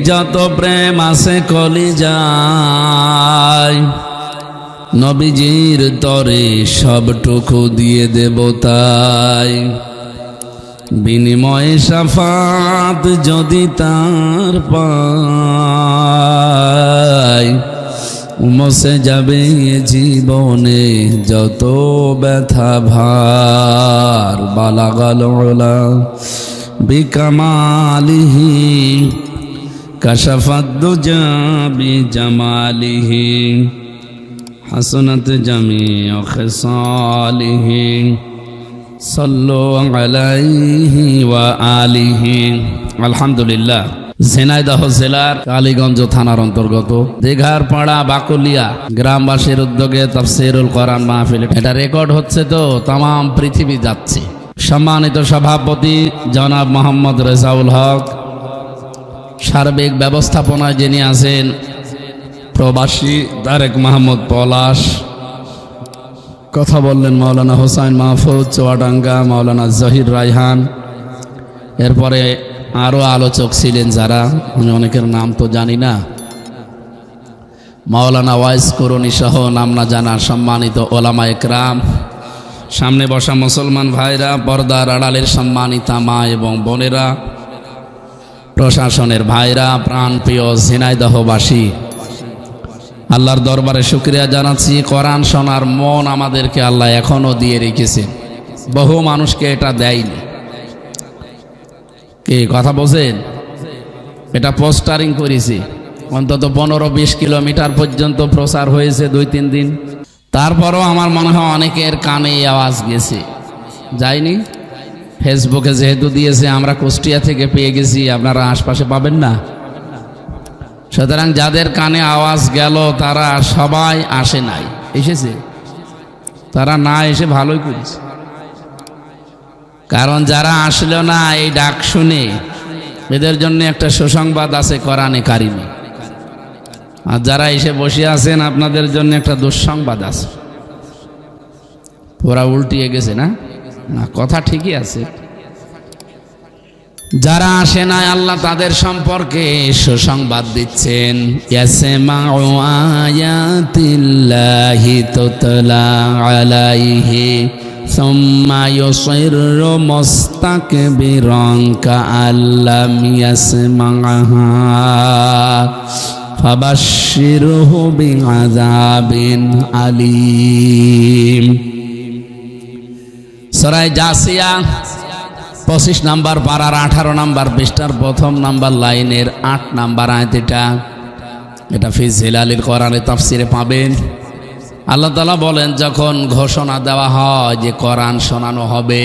যত প্রেম আছে কলিজায়, নবীজির তরে সবটুকু দিয়ে দেব তাই। বিনিময়ে শাফাত যদি তার পাই, মুছে যাবে জীবনে যত ব্যথা ভার। বালাগাল উলা বিকামালিহি কাশাফাদ দুজা বিজামালিহি হাসনাত জামিউ খিসালিহি সাল্লু আলাইহি ওয়া আলিহি। আলহামদুলিল্লাহ। ঝিনাইদহ জেলার কালীগঞ্জ থানার অন্তর্গত দিঘার পাড়া বাকুলিয়া গ্রামবাসীর উদ্যোগে তাফসীরুল কোরআন মাহফিল, এটা রেকর্ড হচ্ছে তো তামাম পৃথিবী যাচ্ছে। সম্মানিত সভাপতি জনাব মোহাম্মদ রেজাউল হক, সার্বিক ব্যবস্থাপনায় যিনি আছেন প্রবাসী তারেক মাহমুদ পলাশ, কথা বললেন মাওলানা হোসাইন মাহফুজ চুয়াডাঙ্গা, মাওলানা জহির রায়হান, এরপরে আরও আলোচক ছিলেন যারা, আমি অনেকের নাম তো জানি না, মাওলানা ওয়াইস করুণী সহ নাম না জানা সম্মানিত ওলামা একরাম, সামনে বসা মুসলমান ভাইরা, পর্দার আড়ালের সম্মানিতা মা এবং বোনেরা, প্রশাসনের ভাইরা, প্রাণপ্রিয় ঝিনাইদহবাসী, আল্লাহর দরবারে শুকরিয়া জানাচ্ছি। কোরআন শোনার মন আমাদেরকে আল্লাহ এখনও দিয়ে রেখেছেন, বহু মানুষকে এটা দেয়নি। কি কথা বোঝেন? এটা পোস্টারিং করেছি, অন্তত 15-20 কিলোমিটার পর্যন্ত প্রচার হয়েছে 2-3 দিন। তারপরও আমার মনে হয় অনেকের কানে আওয়াজ গেছে, যায়নি। ফেসবুকে যেহেতু দিয়েছে, আমরা কুষ্টিয়া থেকে পেয়ে গেছি, আপনারা আশপাশে পাবেন না। সুতরাং যাদের কানে আওয়াজ গেল তারা সবাই আসে নাই, এসেছে। তারা না এসে ভালোই করেছে, কারণ যারা আসলো না এই ডাক শুনে, এদের জন্য একটা সুসংবাদ আছে কোরআনে কারিমে। আর যারা এসে বসে আছেন আপনাদের জন্য একটা দুঃসংবাদ আছে। ওরা উল্টিয়ে গেছে না? না, কথা ঠিকই আছে। যারা আসে না আল্লাহ তাদের সম্পর্কে সুসংবাদ দিচ্ছেন। ইয়াসমাউ আয়াতিল্লাহি তুতলা আলাইহি সুম্মা ইউসিরু মুস্তাকবিরান কাআল্লাম ইয়াসমাহা ফাবাশশিরহু বিআযাবিন আলীম। সূরা জাসিয়া 25 নাম্বার পারার 18 নাম্বার পৃষ্ঠার 1 নাম্বার লাইনের 8 নাম্বার আয়াত। এটা ফি জিলালিল কোরআনে তাফসিরে পাবেন। আল্লাহ তাআলা বলেন, যখন ঘোষণা দেওয়া হয় যে কোরআন শোনানো হবে,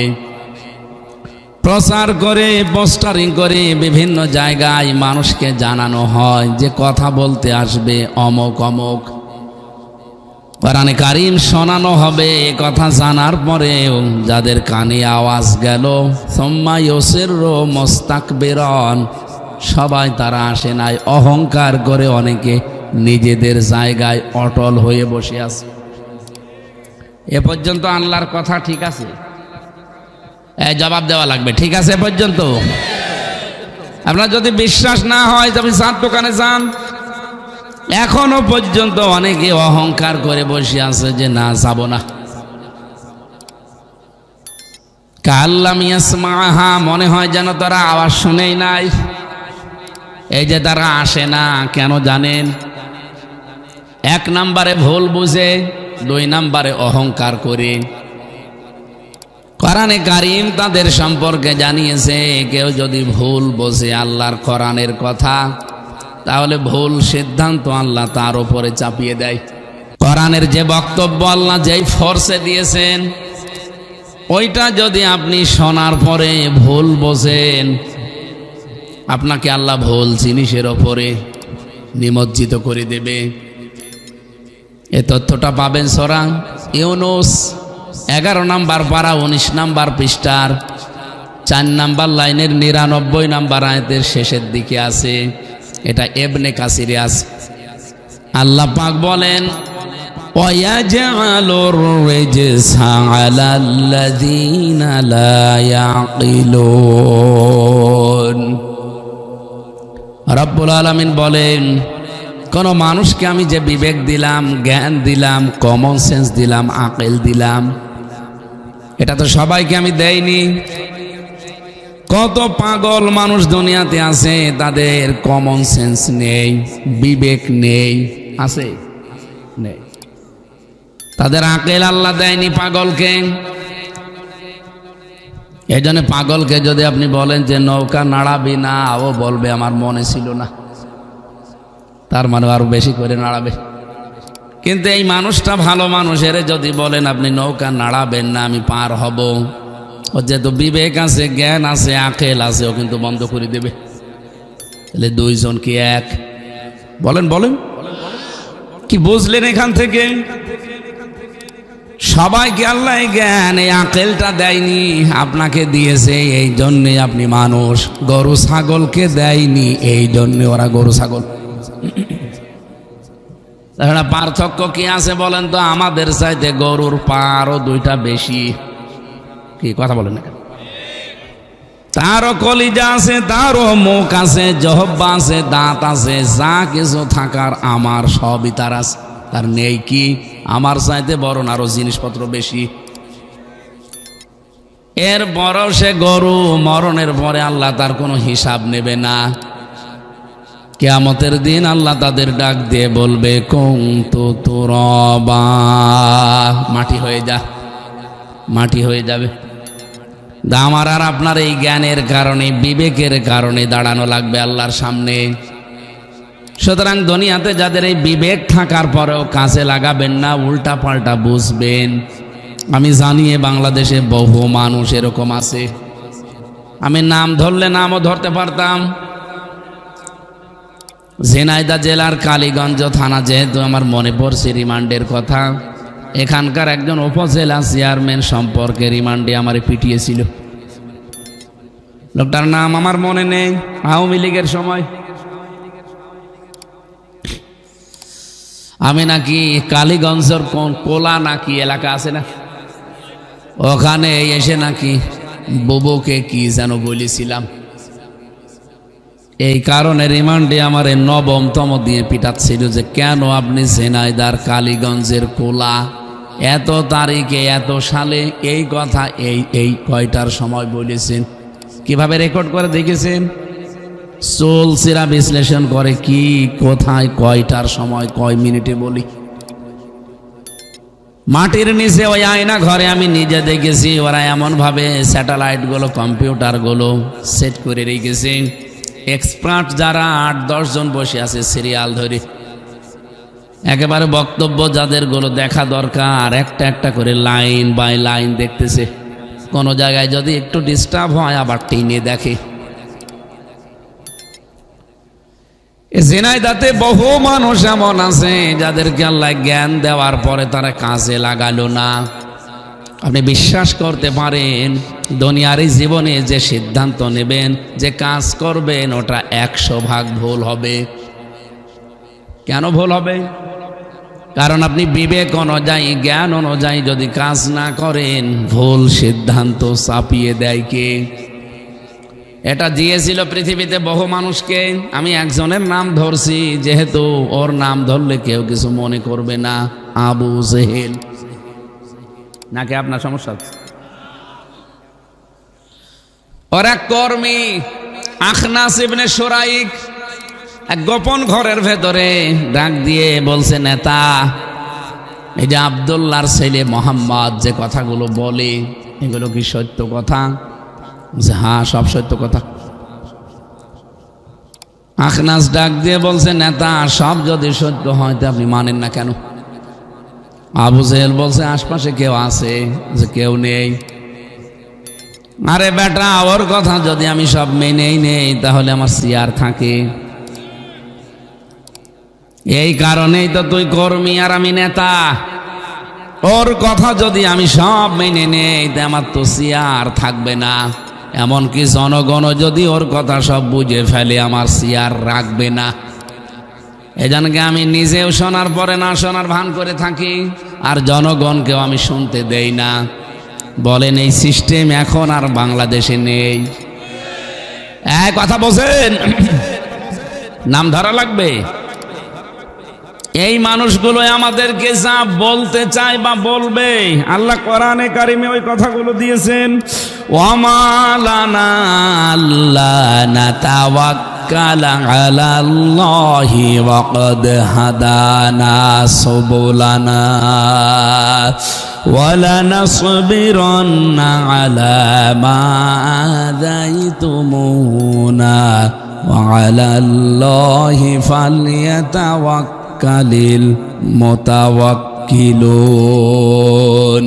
প্রচার করে পোস্টারিং করে বিভিন্ন জায়গায় মানুষকে জানানো হয় যে কথা বলতে আসবে অমুক অমুক, কোরআনে কারিম শোনানো হবে। এ কথা জানার পরেও যাদের কানে আওয়াজ গেল, সুম্মা ইউসিরু মুস্তাকবিরান, সবাই তারা আসে নাই, অহংকার করে অনেকে নিজেদের জায়গায় অটল হয়ে বসে আছে। এ পর্যন্ত আল্লাহর কথা ঠিক আছে? জবাব দেওয়া লাগবে, ঠিক আছে এ পর্যন্ত? আপনার যদি বিশ্বাস না হয় তবে চাঁদ দোকানে যান। এখনো পর্যন্ত অনেকে অহংকার করে বসে আছে যে না, যাব না। কাল্লাম ইয়াসমাহা, মনে হয় যেন তারা আওয়াজ শুনেই নাই। এই যে তারা আসে না কেন জানেন? 1 নম্বরে ভুল বুঝে, 2 নম্বরে অহংকার করে। কোরআনে কারিম তাদের সম্পর্কে জানিয়েছে, কেউ যদি ভুল বোঝে আল্লাহর কোরআনের কথা, তাহলে ভুল সিদ্ধান্ত আল্লাহ তার উপরে চাপিয়ে দেয়। কোরআনের যে বক্তব্য আল্লাহ যেই ফোর্সে দিয়েছেন, ওইটা যদি আপনি শোনার পরে ভুল বোঝেন, আপনাকে আল্লাহ ভুল জিনিসের ওপরে নিমজ্জিত করে দেবে। এ তথ্যটা পাবেন সূরা ইউনূস 11 নাম্বার পারা 19 নাম্বার পৃষ্ঠার 4 নাম্বার লাইনের 99 নাম্বার আয়াতের শেষের দিকে আছে। এটা ইবনে কাসিরে আছে। আল্লাহ পাক বলেন, ওয়ায়াজআলুর রিজসা আলাল্লাযীনা লা ইয়াকিলুন। রব্বুল আলামিন বলেন, কোন মানুষকে আমি যে বিবেক দিলাম, জ্ঞান দিলাম, কমন সেন্স দিলাম, আকল দিলাম, এটা তো সবাইকে আমি দেইনি। কত পাগল মানুষ দুনিয়াতে আছে, তাদের কমন সেন্স নেই, বিবেক নেই, আছে নেই, তাদের আকল আল্লাহ দেয়নি পাগলকে। এই জন্য পাগলকে যদি আপনি বলেন যে নৌকা নাড়াবি না, ও বলবে আমার মনে ছিল না, তার মানে আরো বেশি করে নাড়াবে। কিন্তু এই মানুষটা ভালো মানুষের যদি বলেন আপনি নৌকা নাড়াবেন না, আমি পার হব, ও যেহেতু বিবেক আছে, জ্ঞান আছে, আকল আছে, ও কিন্তু বন্ধ করে দেবে। তাহলে দুইজন কি এক? বলেন বলেন, কি বুঝলেন এখান থেকে? সবাইকে আল্লাহ জ্ঞান, এই আকলটা দেয়নি, আপনাকে দিয়েছে, এই জন্যে আপনি মানুষ। গরু ছাগলকে দেয়নি, এই জন্যে ওরা গরু ছাগল। তাছাড়া পার্থক্য কি আছে বলেন তো? আমাদের চাইতে গরুর পা আরো দুইটা বেশি। কি কথা বলেন না? তারও কলিজা আছে, তারও মুখ আছে, জহব্বা আছে, দাঁত আছে, যা কিছু থাকার আমার সবই তার আছে। তার নেই কি? আমার চাইতে বরং আরো জিনিসপত্র বেশি। এর বড় সে গরু, মরণের পরে আল্লাহ তার কোনো হিসাব নেবে না। কিয়ামতের দিন আল্লাহ তাদের ডাক দিয়ে বলবে, কুনতু তুরাবা, মাটি হয়ে যা, মাটি হয়ে যাবে। আমার আর আপনার এই জ্ঞানের কারণে, বিবেকের কারণে দাঁড়ানো লাগবে আল্লাহর সামনে। সুতরাং দুনিয়াতে যাদের এই বিবেক থাকার পরেও কাজে লাগাবেন না, উল্টা পাল্টা বুঝবেন। আমি জানি বাংলাদেশে বহু মানুষ এরকম আছে। আমি নাম ধরলে নামও ধরতে পারতাম। ঝিনাইদহ জেলার কালীগঞ্জ থানা, যেহেতু আমার মনে পড়ছে রিমান্ডের কথা, এখানকার একজন উপজেলা চেয়ারম্যান সম্পর্কে রিমান্ডে আমার পিটিয়েছিল। লোকটার নাম আমার মনে নেই, আওয়ামী লীগের সময়। আমি নাকি কালীগঞ্জের কোন কোলা নাকি এলাকা আছে না, ওখানে এসে নাকি বুবুকে কি যেন বলেছিলাম। এই কারণে রিমান্ডে আমার নবমতম দিয়ে পিটাচ্ছিল যে কেন আপনি ঝিনাইদহ কালীগঞ্জের কোলা এত তারিখে এত সালে এই কথা এই কয়টার সময় বলেছেন, কিভাবে রেকর্ড করে দেখেছেন, চলছিরা বিশ্লেষণ করে কি কোথায় কয়টার সময় কয় মিনিটে বলি। মাটির নিচে ওই আয়না ঘরে আমি নিজে দেখেছি, ওরা এমন ভাবে স্যাটেলাইট গুলো, কম্পিউটার গুলো সেট করে রেখেছে। এক্সপার্ট যারা 8-10 জন বসে আছে সিরিয়াল ধরে, একেবারে বক্তব্য যাদের গুলো দেখা দরকার একটা একটা করে লাইন বাই লাইন দেখতেছে। কোন জায়গায় যদি একটু ডিস্টার্ব হয় আবার টিনে দেখে। ঝিনাইদহে বহু মানুষ এমন আছে যাদেরকে আল্লাহ জ্ঞান দেওয়ার পরে তারা কাজে লাগালো না। আপনি বিশ্বাস করতে পারেন দুনিয়ার এই জীবনে যে সিদ্ধান্ত নেবেন, যে কাজ করবেন, ওটা 100% ভুল হবে। কেন ভুল হবে? কারণ আপনি বিবেক অনুযায়ী, জ্ঞান অনুযায়ী যদি কাজ না করেন, ভুল সিদ্ধান্ত চাপিয়ে দেয় কে? এটা দিয়েছিল পৃথিবীতে বহু মানুষকে। আমি একজনের নাম ধরছি যেহেতু ওর নাম ধরলে কেউ কিছু মনে করবে না, আবু জেহেল। নাকি আপনার সমস্যা আছে? ওর এক কর্মী আখনাস ইবনে শুরাইক এক গোপন ঘরের ভেতরে ডাক দিয়ে বলছে, নেতা, এই যে আব্দুল্লাহর ছেলে মোহাম্মদ যে কথাগুলো বলে এগুলো কি সত্য কথা? হ্যাঁ, সব সত্য কথা। আখনাস ডাক দিয়ে বলছে, নেতা, সব যদি সত্য হয় তো আপনি মানেন না কেন? আবু জেহেল বলছে, আশপাশে কেউ আছে? যে কেউ নেই। আরে বেটা, ওর কথা যদি আমি সব মেনেই নেই তাহলে আমার চেয়ার থাকে। এই কারণেই তো তুই কর্মী আর আমি নেতা। ওর কথা যদি আমি সব মেনে নেই তা আমার তো চেয়ার থাকবে না। এমনকি জনগণ যদি ওর কথা সব বুঝে ফেলে আমার চেয়ার রাখবে না। এজন্যকে আমি নিজেও শোনার পরে না শোনার ভান করে থাকি, আর জনগণকেও আমি শুনতে দেই না। বলেন এই সিস্টেম এখন আর বাংলাদেশে নেই। এক কথা বলছেন, নাম ধরা লাগবে। এই মানুষগুলো আমাদেরকে যা বলতে চায় বা বলবে, আল্লাহ কোরআনে কারিমে ওই কথাগুলো দিয়েছেন। ওয়ামা লানা আল্লা নাতাওয়াক্কালা আলাল্লাহি ওয়া ক্বাদ হাদানা সুবুলানা ওয়া লানাসবিরান্না আলা মা আযাইতুমুনা ওয়া আলাল্লাহি ফালইয়াতাওয়াক্কালিল মুতাওয়াক্কিলুন।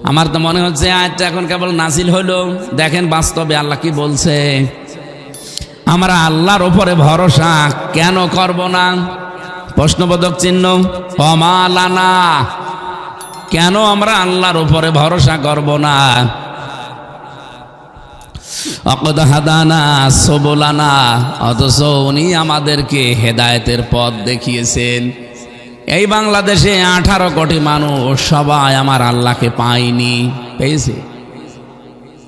আমার তো মনে হচ্ছে আয়াতটা এখন কেবল নাজিল হলো, দেখেন বাস্তবে আল্লাহ কি বলছে। আমরা আল্লাহর উপরে ভরসা কেন করব না? প্রশ্নবোধক চিহ্ন। ওমা লানা, কেন আমরা আল্লাহর উপরে ভরসা করব না? ওয়াক্কাদ হাদানা সুবুলানা, অথচ উনি আমাদেরকে হেদায়েতের পথ দেখিয়েছেন। এই বাংলাদেশে 18 কোটি মানুষ সবাই আমার আল্লাহকে পায়নি, পেয়েছে।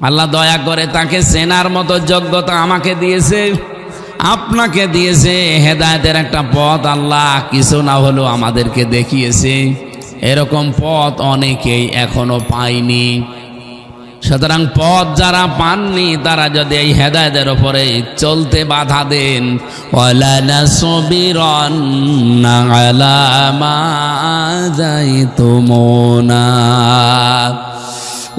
আল্লাহ দয়া করে তাকে চেনার মতো যোগ্যতা আমাকে দিয়েছে, আপনাকে দিয়েছে। হেদায়েতের একটা পথ আল্লাহ কিছু না হলেও আমাদেরকে দেখিয়েছে। এরকম পথ অনেকেই এখনো পায়নি। সুতরাং পথ যারা পাননি তারা যদি এই হেদায়েতের উপরে চলতে বাধা দেন, ওয়ালা নাসবিরান্না আলা মা যাইতুমুনা,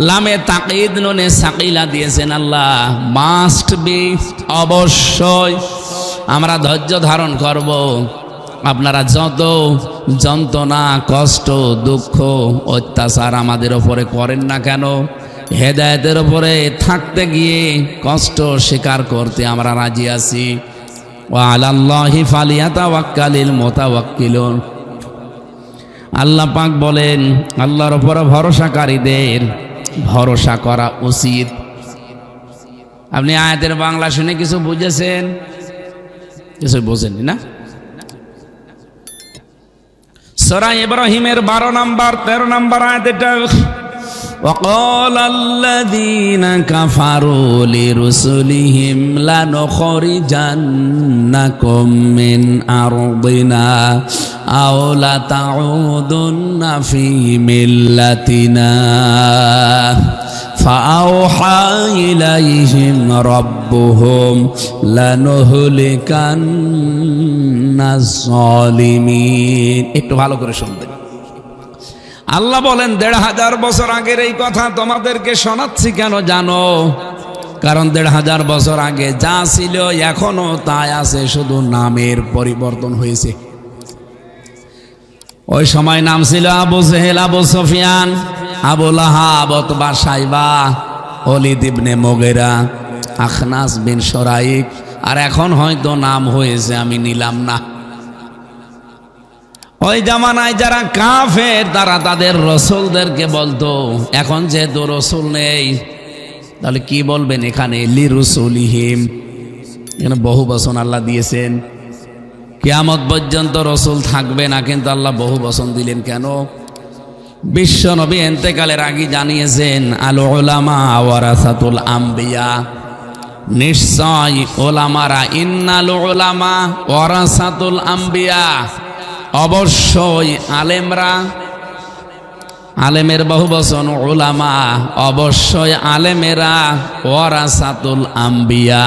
লামে তাকিদ নুনে সাকিলা দিয়েছেন আল্লাহ। মাস্ট বি, অবশ্যই আমরা ধৈর্য ধারণ করব। আপনারা যত যন্ত্রণা, কষ্ট, দুঃখ, অত্যাচার আমাদের ওপরে করেন না কেন, হেদায়েতের উপরে থাকতে গিয়ে কষ্ট স্বীকার করতে আমরা রাজি আছি। ওয়া আলাল্লাহি ফালিয়াতাওয়াক্কালিল মুতাওয়াক্কিলুন। আল্লাহ পাক বলেন, আল্লাহর উপরে ভরসাকারীদের ভরসা করা উচিত। আপনি আয়াতের বাংলা শুনে কিছু বুঝেছেন? কিছু বোঝেননি না? সূরা ইব্রাহিমের 12 নম্বর 13 নম্বর আয়াত এটা। وقال الذين كفروا لرسلهم لنخرجنكم من أرضنا أو لتعودن في ملتنا فأوحى إليهم ربهم لنهلكن الظالمين। একটু ভালো করে শুনবেন। আল্লাহ বলেন 1500 বছর আগের এই কথা তোমাদেরকে শোনাচ্ছি কেন জানো? কারণ 1500 বছর আগে যা ছিল এখনো তাই আছে, শুধু নামের পরিবর্তন হয়েছে। ওই সময় নাম ছিল আবু জেহেল, আবু সুফিয়ান, আবু লাহাব, উতবা, সাইবা, ওলীদ ইবনে মুগীরা, আখনাস বিন শুরাইক। আর এখন হয়তো নাম হয়েছে, আমি নিলাম না। ওই জামানায় যারা কাফের তারা তাদের রসুলদেরকে বলতো, এখন যেহেতু রসুল নেই তাহলে কি বলবেন? এখানে লিরুসুলিহিম, এখানে বহু বচন আল্লাহ দিয়েছেন। কিয়ামত পর্যন্ত রসুল থাকবে না, কিন্তু আল্লাহ বহু বচন দিলেন কেন? বিশ্ব নবী ইন্তেকালের আগে জানিয়েছেন, আল উলামা ওয়ারাসাতুল আম্বিয়া, নিশ্চয় ওলামারা, ইন্নাল উলামা ওয়ারাসাতুল আম্বিয়া, অবশ্যই আলেমরা, আলেমের বহু বচন উলামা, অবশ্যই আলেমেরা ওয়ারাসাতুল আম্বিয়া,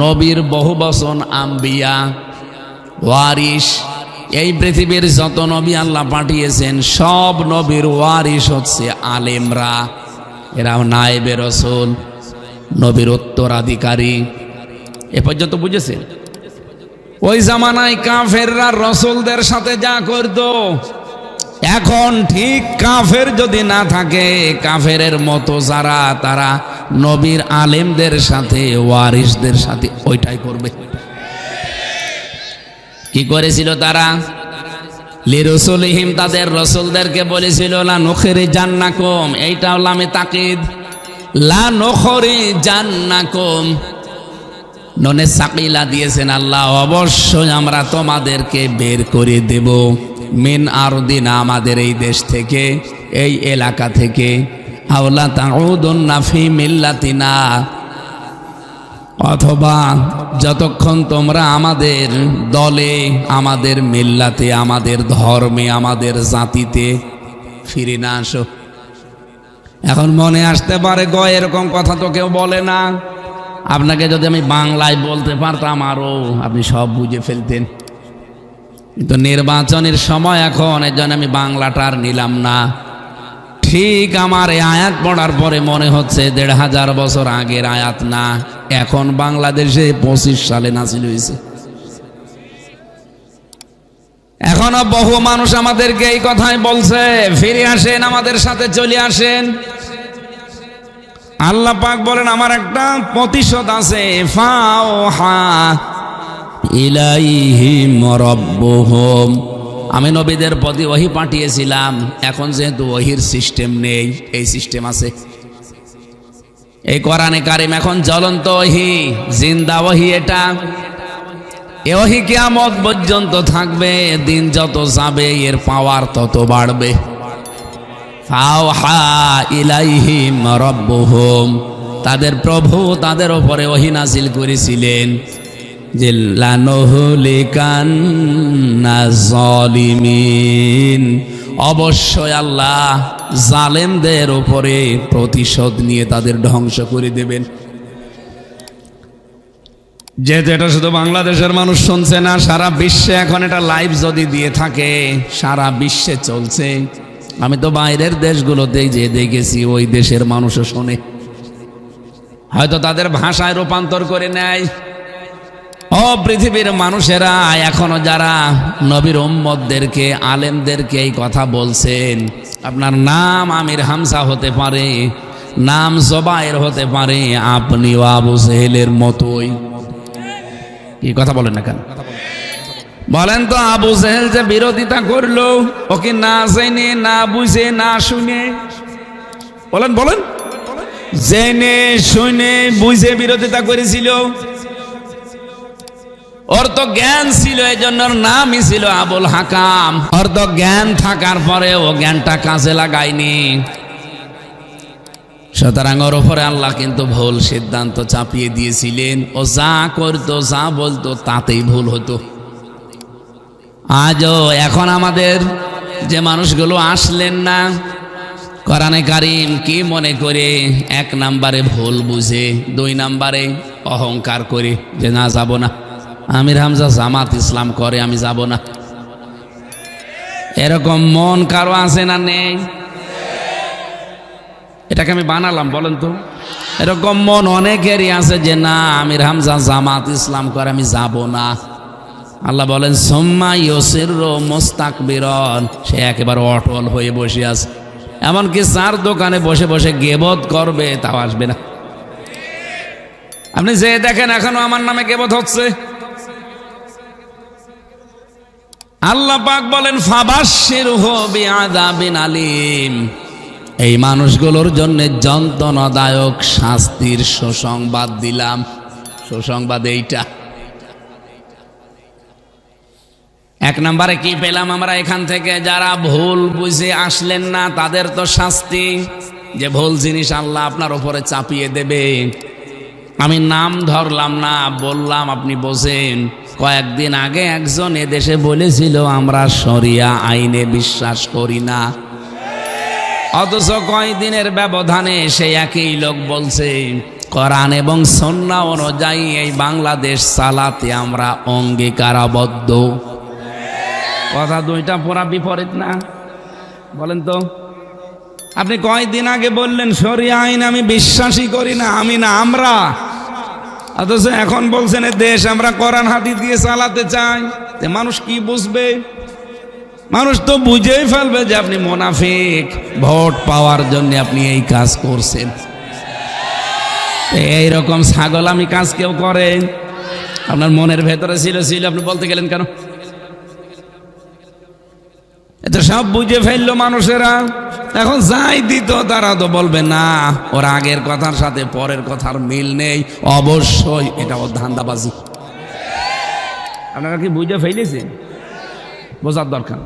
নবীর বহু বচন আম্বিয়া, ওয়ারিস। এই পৃথিবীর যত নবী আল্লাহ পাঠিয়েছেন সব নবীর ওয়ারিস হচ্ছে আলেমরা। এরা নায়েবে রাসূল, নবীর উত্তরাধিকারী। এ পর্যন্ত বুঝেছেন? ওই জামানায় কাফেররা রসুলদের সাথে যা করত, এখন ঠিক কাফের যদি না থাকে, কাফেরের মতো যারা, তারা নবীর আলেমদের সাথে, ওয়ারিসদের সাথে ওইটাই করবে। কি করেছিল তারা? লিরুসুলিহিম, তাদের রসুলদেরকে বলেছিল, লা নুখরিজান্নাকুম, এইটাও লামে তাকিদ, লা নুখরিজান্নাকুম, ননে সাকিলা দিয়েছেন আল্লাহ, অবশ্যই আমরা তোমাদেরকে বের করে দেব, মিন আরদিনা, আমাদের এই দেশ থেকে, এই এলাকা থেকে, আও লা তাউদুন্না ফি মিল্লাতিনা, অথবা যতক্ষণ তোমরা আমাদের দলে, আমাদের মিল্লাতে, আমাদের ধর্মে, আমাদের জাতিতে ফিরে না আসো। এখন মনে আসতে পারে এরকম কথা তো কেউ বলে না। আপনাকে যদি আমি বাংলায় বলতে পারতাম আরো, আপনি সব বুঝে ফেলতেন। কিন্তু নির্বাচনের সময় এখন, এর জন্য আমি বাংলাটা আর নিলাম না। ঠিক আমার এই আয়াত পড়ার পরে মনে হচ্ছে ১৫০০ বছর আগের আয়াত না, এখন বাংলাদেশে ২৫ সালে নাজিল হয়েছে। এখনো বহু মানুষ আমাদেরকে এই কথাই বলছে, ফিরে আসেন, আমাদের সাথে চলে আসেন। আল্লাহ পাক বলেন আমার একটা প্রতিশোধ আছে, ফাওহা ইলাইহিম রাব্বুহুম। আমি নবীদের প্রতি ওহী পাঠিয়েছিলাম, এখন যেহেতু ওহীর সিস্টেম নেই, এই সিস্টেম আছে। এই কোরআনে কারিম এখন জ্বলন্ত ওহী, জিন্দা ওহী। এটা এই ওহী কিয়ামত পর্যন্ত থাকবে, দিন যত যাবে এর পাওয়ার তত বাড়বে। ফাওহা ইলাইহিম রাব্বুহুম, তাদের প্রভু তাদের উপরে ওহী নাযিল করেছিলেন যে লানুহলিকান্না যালিমিন, অবশ্যই আল্লাহ জালেমদের উপরে প্রতিশোধ নিয়ে তাদের ধ্বংস করে দেবেন। যেহেতু এটা শুধু বাংলাদেশের মানুষ শুনছে না, সারা বিশ্বে এখন এটা লাইভ যদি দিয়ে থাকে, সারা বিশ্বে চলছে। আমি তো বাইরের দেশগুলোতেই যে দেখেছি, ওই দেশের মানুষও শোনে, হয়তো তাদের ভাষায় রূপান্তর করে নেয়। ও পৃথিবীর মানুষেরা, এখনো যারা নবীর উম্মতদেরকে, আলেমদেরকে এই কথা বলছেন, আপনার নাম আমির হামজা হতে পারে, নাম জোবায়ের হতে পারে, আপনিও আবু জেহেলের মতোই। কি কথা বলেন না কেন? বলেন তো, আবু জেহেল যে বিরোধিতা করলো, ওকে না জেনে, না বুঝে, না শুনে, বলেন বলেন, জেনে শুনে বুঝে বিরোধিতা করেছিল। ওর তো জ্ঞান ছিল, এই জন্য ওর নামই ছিল আবুল হাকাম। ওর তো জ্ঞান থাকার পরে ও জ্ঞানটা কাজে লাগায়নি। সুতরাং ওর উপরে আল্লাহ কিন্তু ভুল সিদ্ধান্ত চাপিয়ে দিয়েছিলেন। ও যা করতো, যা বলতো, তাতেই ভুল হতো। আজও এখন আমাদের যে মানুষগুলো আসলেন না, কোরআনে কারিম কি মনে করে, ১ নম্বরে ভুল বুঝে, ২ নম্বরে অহংকার করে যে না, যাব না, আমির হামজা জামাত ইসলাম করে, আমি যাব না। এরকম মন কারো আছে না নেই? এটাকে আমি বানালাম, বলেন তো? এরকম মন অনেকেরই আছে যে না, আমির হামজা জামাত ইসলাম করে, আমি যাব না। আল্লাহ বলেন সুম্মা ইউসিররু মুস্তাকবিরান, সে একেবারে অটল হয়ে বসে আছে। এমনকি চার দোকানে বসে বসে গীবত করবে, তাও আসবে না। আপনি যে দেখেন এখনো আমার নামে গীবত হচ্ছে। আল্লাহ পাক বলেন ফাবাশশিরহু বিআযাবিন আলীম, এই মানুষগুলোর জন্য যন্ত্রণাদায়ক শাস্তির সুসংবাদ দিলাম। সুসংবাদ এইটা। ১ নম্বরে কি পেলাম আমরা এখান থেকে? যারা ভুল বুঝে আসলেন না, তাদের তো শাস্তি, যে ভুল জিনিস আল্লাহ আপনার উপরে চাপিয়ে দেবে। আমি নাম ধরলাম না, বললাম আপনি বোঝেন। কয়েকদিন আগে একজন এদেশে বলেছিল আমরা শরিয়া আইনে বিশ্বাস করি না, অথচ কয়েকদিনের ব্যবধানে সেই একই লোক বলছে কোরআন এবং সুন্নাহ অনুযায়ী এই বাংলাদেশ চালাতে আমরা অঙ্গীকারাবদ্ধ। কথা দুইটা পুরা বিপরীত না? বলেন তো। আপনি কয়েকদিন আগে বললেন শরিয়া আইন আমি বিশ্বাসই করি না, আমি না, আমরা, অথচ এখন বলছেন দেশ আমরা কোরআন হাদিস দিয়ে চালাতে চাই। মানুষ কি বুঝবে? মানুষ তো বুঝেই ফেলবে যে আপনি মুনাফিক, ভোট পাওয়ার জন্য আপনি এই কাজ করছেন। এইরকম ছাগলামি কাজ কেউ করে? আপনার মনের ভেতরে ছিল, আপনি বলতে গেলেন কেন? এটা সব বুঝে ফেললো মানুষেরা। এখন যাই দিত তারা তো বলবে না, ওর আগের কথার সাথে পরের কথার মিল নেই, অবশ্যই এটা ওর ধান্দাবাজি। আপনারা কি বুঝে ফেলেছেন? বোঝার দরকার।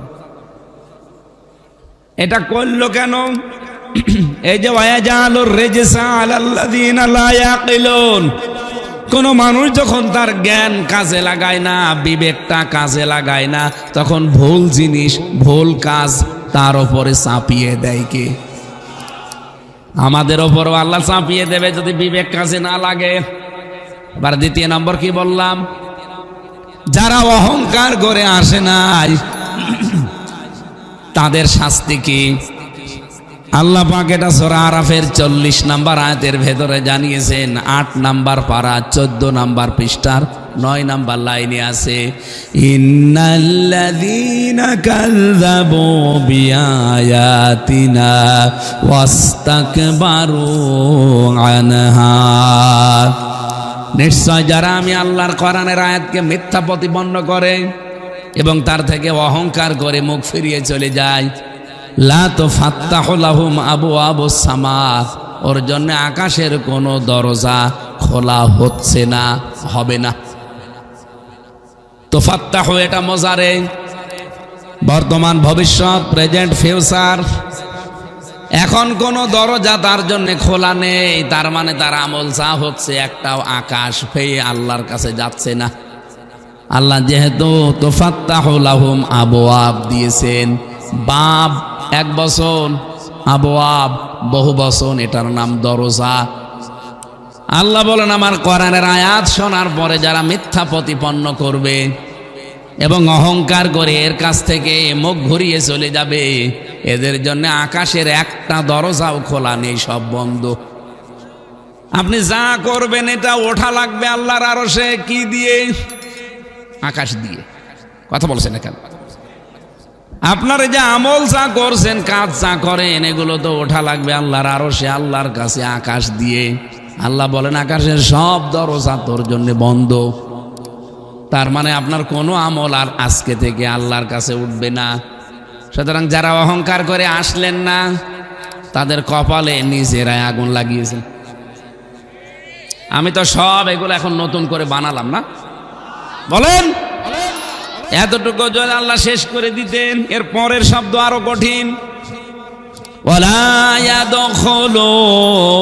এটা করলো কেন? এই যে ওয়ায়াজালুর রিজসা আলাল্লাযিনা লা ইয়াকিলুন, কোন মানুষ যখন তার জ্ঞান কাজে লাগায় না, বিবেকটা কাজে লাগায় না, তখন ভুল জিনিস, ভুল কাজ তার উপরে চাপিয়ে দেয় কে? আমাদের ওপরও আল্লাহ চাপিয়ে দেবে যদি বিবেক কাজে না লাগে। এবার দ্বিতীয় নম্বর কি বললাম? যারা অহংকার করে আসে নাই তাদের শাস্তি কি? আল্লাহ পাক এটা সূরা আরাফের 40 নম্বর আয়াতের ভেতরে জানিয়েছেন। 8 নম্বর পারা 14 নম্বর পৃষ্ঠার 9 নম্বর লাইনে আছে, ইন্নাল্লাযীনা কাযযাবু বিআয়াতিনা ওয়াস্তাকবারু আনহা, নিশ্চয় যারা আমি আল্লাহর কোরআনের আয়াতকে মিথ্যা প্রতিপন্ন করে এবং তার থেকে অহংকার করে মুখ ফিরিয়ে চলে যায়, লা তুফাত্তাহু লাহুম আবওয়াবুস সামা, ওর জন্য আকাশের কোনো দরজা খোলা হচ্ছে না, হবে না। তুফাত্তাহু এটা মোজারে, বর্তমান, ভবিষ্যৎ, প্রেজেন্ট, ফিউচার। এখন কোনো দরজা তার জন্য খোলা নেই, তার মানে তার আমল যা হচ্ছে একটাও আকাশ পেয়ে আল্লাহর কাছে যাচ্ছে না। আল্লাহ যেহেতু তুফাত্তাহু লাহুম আবওয়াব দিয়েছেন, বাব 1 বছর, আবওয়াব বহু বছর, এটার নাম দরজা। আল্লাহ বলেন আমার কোরআনের আয়াত শোনার পরে যারা মিথ্যা প্রতিপন্ন করবে এবং অহংকার করে এর কাছ থেকে মুখ ঘুরিয়ে চলে যাবে, এদের জন্য আকাশের একটা দরজাও খোলা নেই, সব বন্ধ। আপনি যা করবেন এটা ওঠা লাগবে আল্লাহর আরশে, কি দিয়ে? আকাশ দিয়ে। কথা বলছেন না কেন? আপনার যে আমল যা করছেন, কাজ যা করেন, এগুলো তো ওঠা লাগবে আল্লাহর আরশে, আল্লাহর কাছে, আকাশ দিয়ে। আল্লাহ বলেন আকাশের সব দরজা তোর জন্য বন্ধ। তার মানে আপনার কোনো আমল আর আজকে থেকে আল্লাহর কাছে উঠবে না। সুতরাং যারা অহংকার করে আসলেন না, তাদের কপালে নিজেরাই আগুন লাগিয়েছেন। আমি তো সব এগুলো এখন নতুন করে বানালাম না, বলেন? এতটুকু যদি আল্লাহ শেষ করে দিতেন, এর পরের শব্দ আরো কঠিন। ওয়ালা ইয়াদখুলুনাল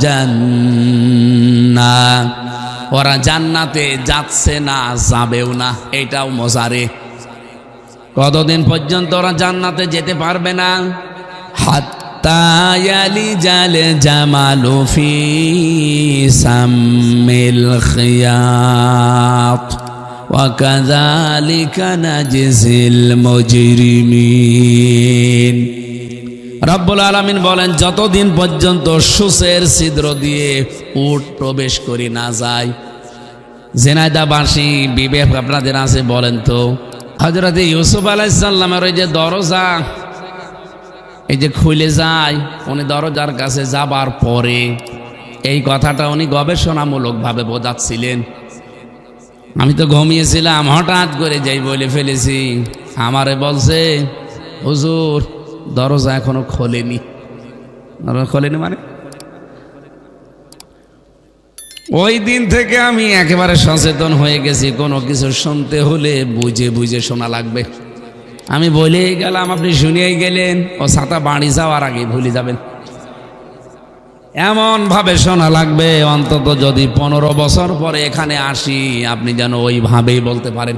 জান্নাহ, ওরা জান্নাতে যাচ্ছে না, যাবেও না, এটাও মজারে। কতদিন পর্যন্ত ওরা জান্নাতে যেতে পারবে না? হাত্তা ইয়ালিজাল জামালু ফি সাম্মিল খিয়াত ওয়া কাযালিকা নাজজিল মুজরিমিন। রব্বুল আলামিন বলেন যতদিন পর্যন্ত সূচের ছিদ্র দিয়ে উট প্রবেশ করি না যায়। জেনাইদাবাসী বিবেক আপনাদের আছে বলেন তো? হযরত ইউসুফ আলাইহিস সালামের ওই যে দরজা, এই যে খুলে যায়, উনি দরজার কাছে যাবার পরে এই কথাটা উনি গবেষণামূলকভাবে বোঝাচ্ছিলেন। আমি তো ঘুমিয়েছিলাম, হঠাৎ করে যাই বলে ফেলেছি। আমারে বলছে হুজুর দরজা এখনো খোলেনি। খোলেনি মানে ওই দিন থেকে আমি একেবারে সচেতন হয়ে গেছি, কোনো কিছু শুনতে হলে বুঝে বুঝে শোনা লাগবে। আমি বলেই গেলাম, আপনি শুনিয়েই গেলেন, ও ছাতা বাড়ি যাওয়ার আগে ভুলে যাবেন। এমন ভাবে শোনা লাগবে অন্তত যদি 15 বছর পরে এখানে আসি, আপনি যেন ওইভাবেই বলতে পারেন।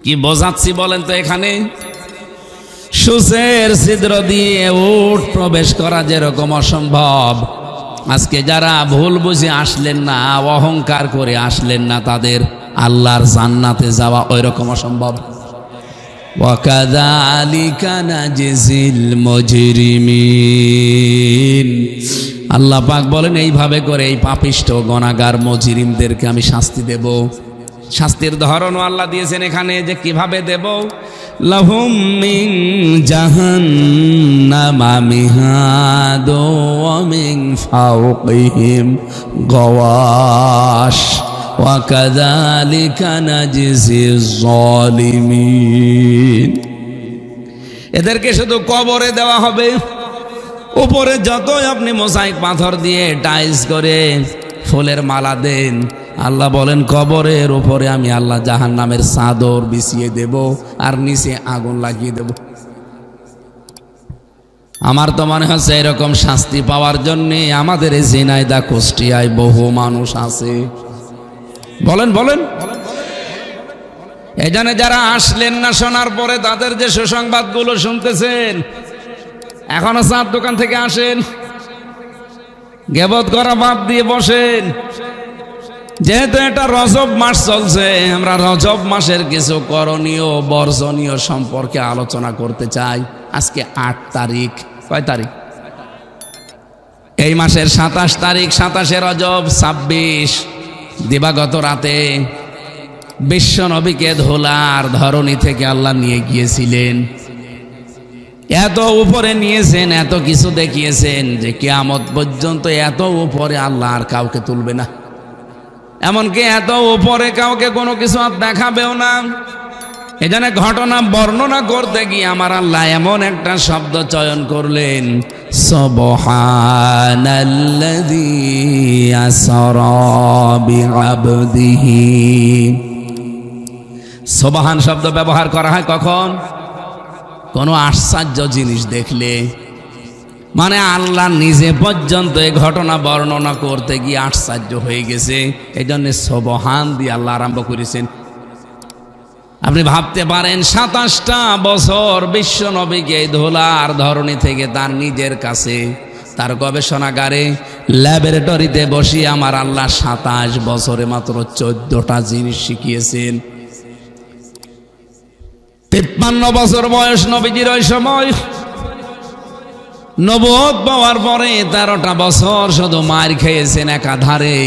কি বোঝাচ্ছি বলেন তো? এখানে সূচের ছিদ্র দিয়ে উট প্রবেশ করা যেরকম অসম্ভব, আজকে যারা ভুল বুঝে আসলেন না, অহংকার করে আসলেন না, তাদের আল্লাহর জান্নাতে যাওয়া ওই রকম অসম্ভব। ওয়া কাযালিকা নাজজিল মুজরিমিন। আল্লাহ পাক বলেন এইভাবে করে এই পাপিষ্ঠ গুনাহগার মুজরিমদেরকে আমি শাস্তি দেব। শাস্তির ধরনও আল্লাহ দিয়েছেন এখানে, যে কিভাবে দেব। লাহুম মিন জাহান্নামা মিহাদু ওয়া মিন ফাওকিহিম গাওয়াশ ওয়া কাযালিকা নাজজিজ যালিমিন। এদেরকে শুধু কবরে দেওয়া হবে। উপরে যতই আপনি মোজাইক পাথর দিয়ে টাইলস করে ফুলের মালা দেন, আল্লাহ বলেন কবরের উপরে আমি আল্লাহ জাহান্নামের চাদর বিছিয়ে দেব আর নিচে আগুন লাগিয়ে দেব। আমার তো মনে হচ্ছে এরকম শাস্তি পাওয়ার জন্য আমাদের এই ঝিনাইদহ কুষ্টিয়ায় বহু মানুষ আছে। বলেন বলেন, এই জন্য যারা আসলেন না শোনার পরে তাদের যে সুসংবাদগুলো শুনতেছেন, এখনো চার দোকান থেকে আসেন, গেবত করা বাদ দিয়ে বসেন। যেহেতু এটা রজব মাস চলছে, আমরা রজব মাসের কিছু করণীয় বর্জনীয় সম্পর্কে আলোচনা করতে চাই। আজকে 8 তারিখ, কয় তারিখ? এই মাসের 27 তারিখ, 27শে রজব। 26 দিবাগত রাতে বিশ্ব নবীকে ধুলার ধরণী থেকে আল্লাহ নিয়ে গিয়েছিলেন। এত উপরে নিয়েছেন, এত কিছু দেখিয়েছেন যে কিয়ামত পর্যন্ত এত উপরে আল্লাহ আর কাউকে তুলবে না। এমনকি এত উপরে কাউকে কোনো কিছু আর দেখাবেও না। এজন্য ঘটনা বর্ণনা করতে গিয়ে আমার আল্লাহ এমন একটা শব্দ চয়ন করলেন, সুবহানাল্লাযী আসরা বিআবদিহি। সুবহান শব্দ ব্যবহার করা হয় কখন? কোনো আশ্চর্য জিনিস দেখলে। মানে আল্লাহ নিজে পর্যন্ত এই ঘটনা বর্ণনা করতে গিয়ে আশ্চর্য হয়ে গেছে, এই জন্য সুবহান দিয়ে আল্লাহ আরম্ভ করেছেন। আপনি ভাবতে পারেন 27টা বছর বিশ্ব নবীকে ধুলার ধরণী থেকে তার নিজের কাছে, তার গবেষণাগারে ল্যাবরেটরিতে বসিয়ে আমার আল্লাহ 27 বছরে মাত্র 14টা জিনিস শিখিয়েছেন। 53 বছর বয়স নবীজির ওই সময়। নবুয়ত পাওয়ার পরে 13টা বছর শুধু মার খেয়েছেন একাধারে।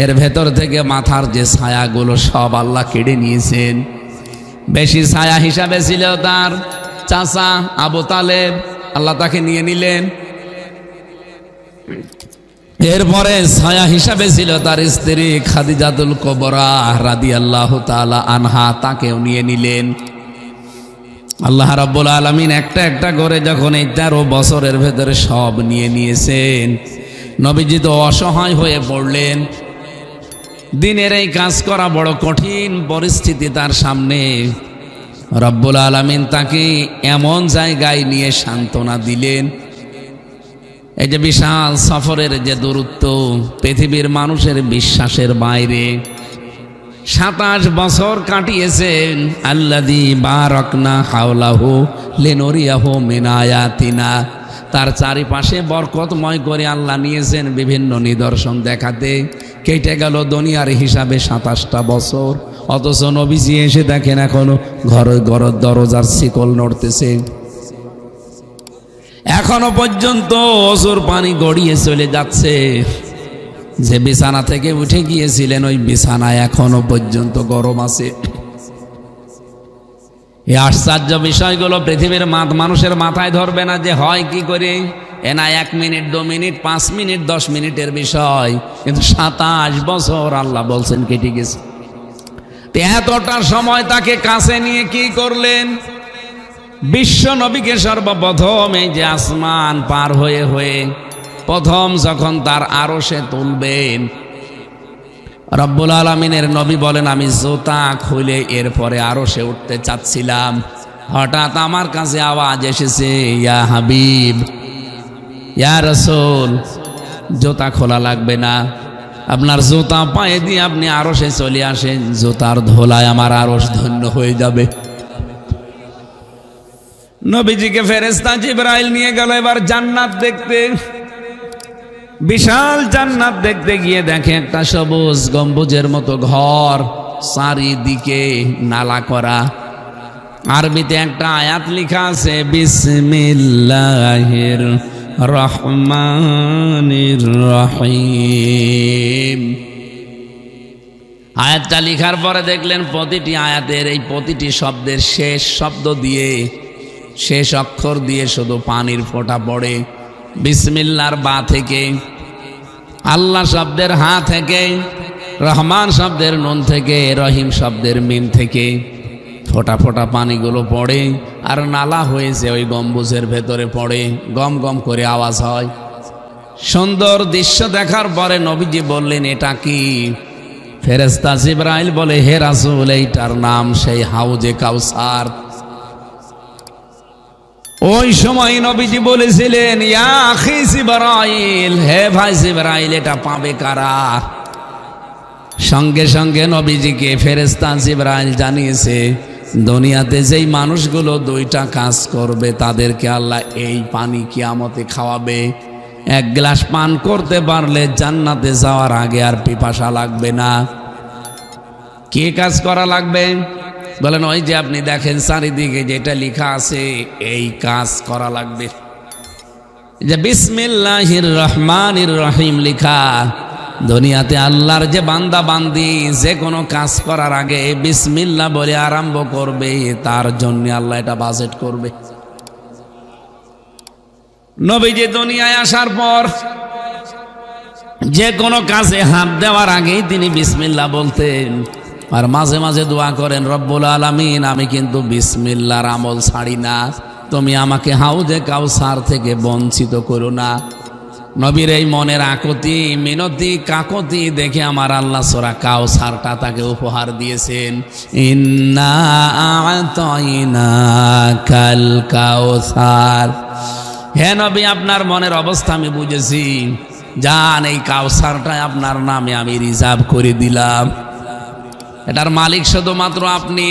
এর ভেতর থেকে মাথার যে ছায়াগুলো সব আল্লাহ কেড়ে নিয়েছেন। বেশি ছায়া হিসাবে ছিল তার চাচা আবু তালেব, আল্লাহ তাকে নিয়ে নিলেন। এরপরে ছায়া হিসাবে ছিল তার স্ত্রী খাদিজাতুল কুবরা রাদিয়াল্লাহু তাআলা আনহা, তাকেও নিয়ে নিলেন। আল্লাহ রাব্বুল আলামিন একটা একটা করে যখন এই 13 বছরের ভেতরে সব নিয়ে নিয়েছেন, নবীজি তো অসহায় হয়ে পড়লেন। দিনের এই কাজ করা বড় কঠিন পরিস্থিতি তার সামনে। রব্বুল আলামিন তাকে এমন জায়গায় নিয়ে সান্ত্বনা দিলেন। এই যে বিশাল সফরের যে দূরত্ব, পৃথিবীর মানুষের বিশ্বাসের বাইরে 27 বছর কাটিয়েছেন। আল্লাযী বারাকনা হাওলাহু লিনুরিয়াহু মিন আয়াতিনা। তার চারিপাশে বরকতময় করে আল্লাহ নিয়েছেন বিভিন্ন নিদর্শন দেখাতে। কেটে গেল দুনিয়ার হিসাবে 27টা বছর, অথচ নবীজি এসে দেখেন এখনো ঘর ঘর দরজার শিকল নড়তেছে। এখনো পর্যন্ত অজুর পানি গড়িয়ে চলে যাচ্ছে। যে বিছানা থেকে উঠে গিয়েছিলেন ওই বিছানায় এখনো পর্যন্ত গরম আছে। এই আশ্চর্য বিষয়গুলো পৃথিবীর মানুষের মাথায় ধরবে না যে হয় কি করে। এ না 1 মিনিট 2 মিনিট 5 মিনিট 10 মিনিটের বিষয়, কিন্তু 27 বছর আল্লাহ বলছেন কেটে গেছে। এতটা সময় তাকে কাছে নিয়ে কি করলেন? বিশ্ব নবীকে সর্বপ্রথম এই যে আসমান পার হয়ে হয়ে প্রথম যখন তার আরশে তুলবেন, রব্বুল আলামিনের নবী বলেন আমি জুতা খুলে এরপরে আরশে উঠতে চাচ্ছিলাম, হঠাৎ আমার কাছে আওয়াজ এসেছে, ইয়া হাবিব, ইয়া রাসূল, জুতা খোলা লাগবে না, আপনার জুতা পায়ে দিয়ে আপনি আরশে চলে আসেন, জুতার ধোলায় আমার আরশ ধন্য হয়ে যাবে। নবীজিকে ফেরেশতা জিবরাইল নিয়ে গেল এবার জান্নাত দেখতে। বিশাল জান্নাত দেখতে গিয়ে দেখে একটা সবুজ গম্বুজের মতো ঘর, চারিদিকে নালা করা। আরবিতে একটা আয়াত লেখা আছে, বিসমিল্লাহির রহমানির রহিম। আয়াতটা লেখার পরে দেখলেন প্রতিটি আয়াতের এই প্রতিটি শব্দের শেষ শব্দ দিয়ে, শেষ অক্ষর দিয়ে শুধু পানির ফোঁটা পড়ে। বিসমিল্লাহর বা থেকে, আল্লাহ শব্দের হা থেকে, রহমান শব্দের নুন থেকে, রহিম শব্দের মিম থেকে ফোঁটা ফোঁটা পানিগুলো পড়ে আর নালা হয়েছে ওই গম্বুজের ভেতরে পড়ে, গম গম করে আওয়াজ হয়। সুন্দর দৃশ্য দেখার পরে নবীজি বললেন এটা কি? ফেরেশতা জিবরাইল বলে, হে রাসূল, এইটার নাম সেই হাউজে কাউসার। ওই সময় নবীজি বলেছিলেন, ইয়া আখি জিবরাইল, হে ভাই জিবরাইল, এটা পাবে কারা? সঙ্গে সঙ্গে নবীজিকে ফেরেশতা জিবরাইল জানিয়েছে, দুনিয়াতে যেই মানুষগুলো দুইটা কাজ করবে তাদেরকে আল্লাহ এই পানি কিয়ামতে খাওয়াবে। এক গ্লাস পান করতে পারলে জান্নাতে যাওয়ার আগে আর পিপাসা লাগবে না। কি কাজ করা লাগবে? বলেন, ওই যে আপনি দেখেন চারিদিকে যেটা লেখা আছে, এই কাজ করা লাগবে। যে বিসমিল্লাহির রহমানির রহিম লেখা, দুনিয়াতে আল্লাহর যে বান্দা বান্দি যে কোনো কাজ করার আগে বিসমিল্লাহ বলে আরম্ভ করবে, তার জন্য আল্লাহ এটা বাজেট করবে। নবীজি দুনিয়ায় আসার পর যে কোনো কাজে হাত দেওয়ার আগেই তিনি বিসমিল্লাহ বলতেন, আর মাঝে মাঝে দোয়া করেন, রব্বুল আলামিন, আমি কিন্তু বিসমিল্লাহর আমল ছাড়ি না, তুমি আমাকে হাউজে কাউসার থেকে বঞ্চিত করো না। নবীর এই মনের আকুতি মিনতি কাকতি দেখে আমার আল্লাহ সূরা কাউসারটা তাকে উপহার দিয়েছেন। ইন্না আ'তাইনাকাল কাউসার, হে নবী, আপনার মনের অবস্থা আমি বুঝেছি, যান এই কাউসারটা আপনার নামে আমি রিজার্ভ করে দিলাম। এটার মালিক শুধুমাত্র আপনি।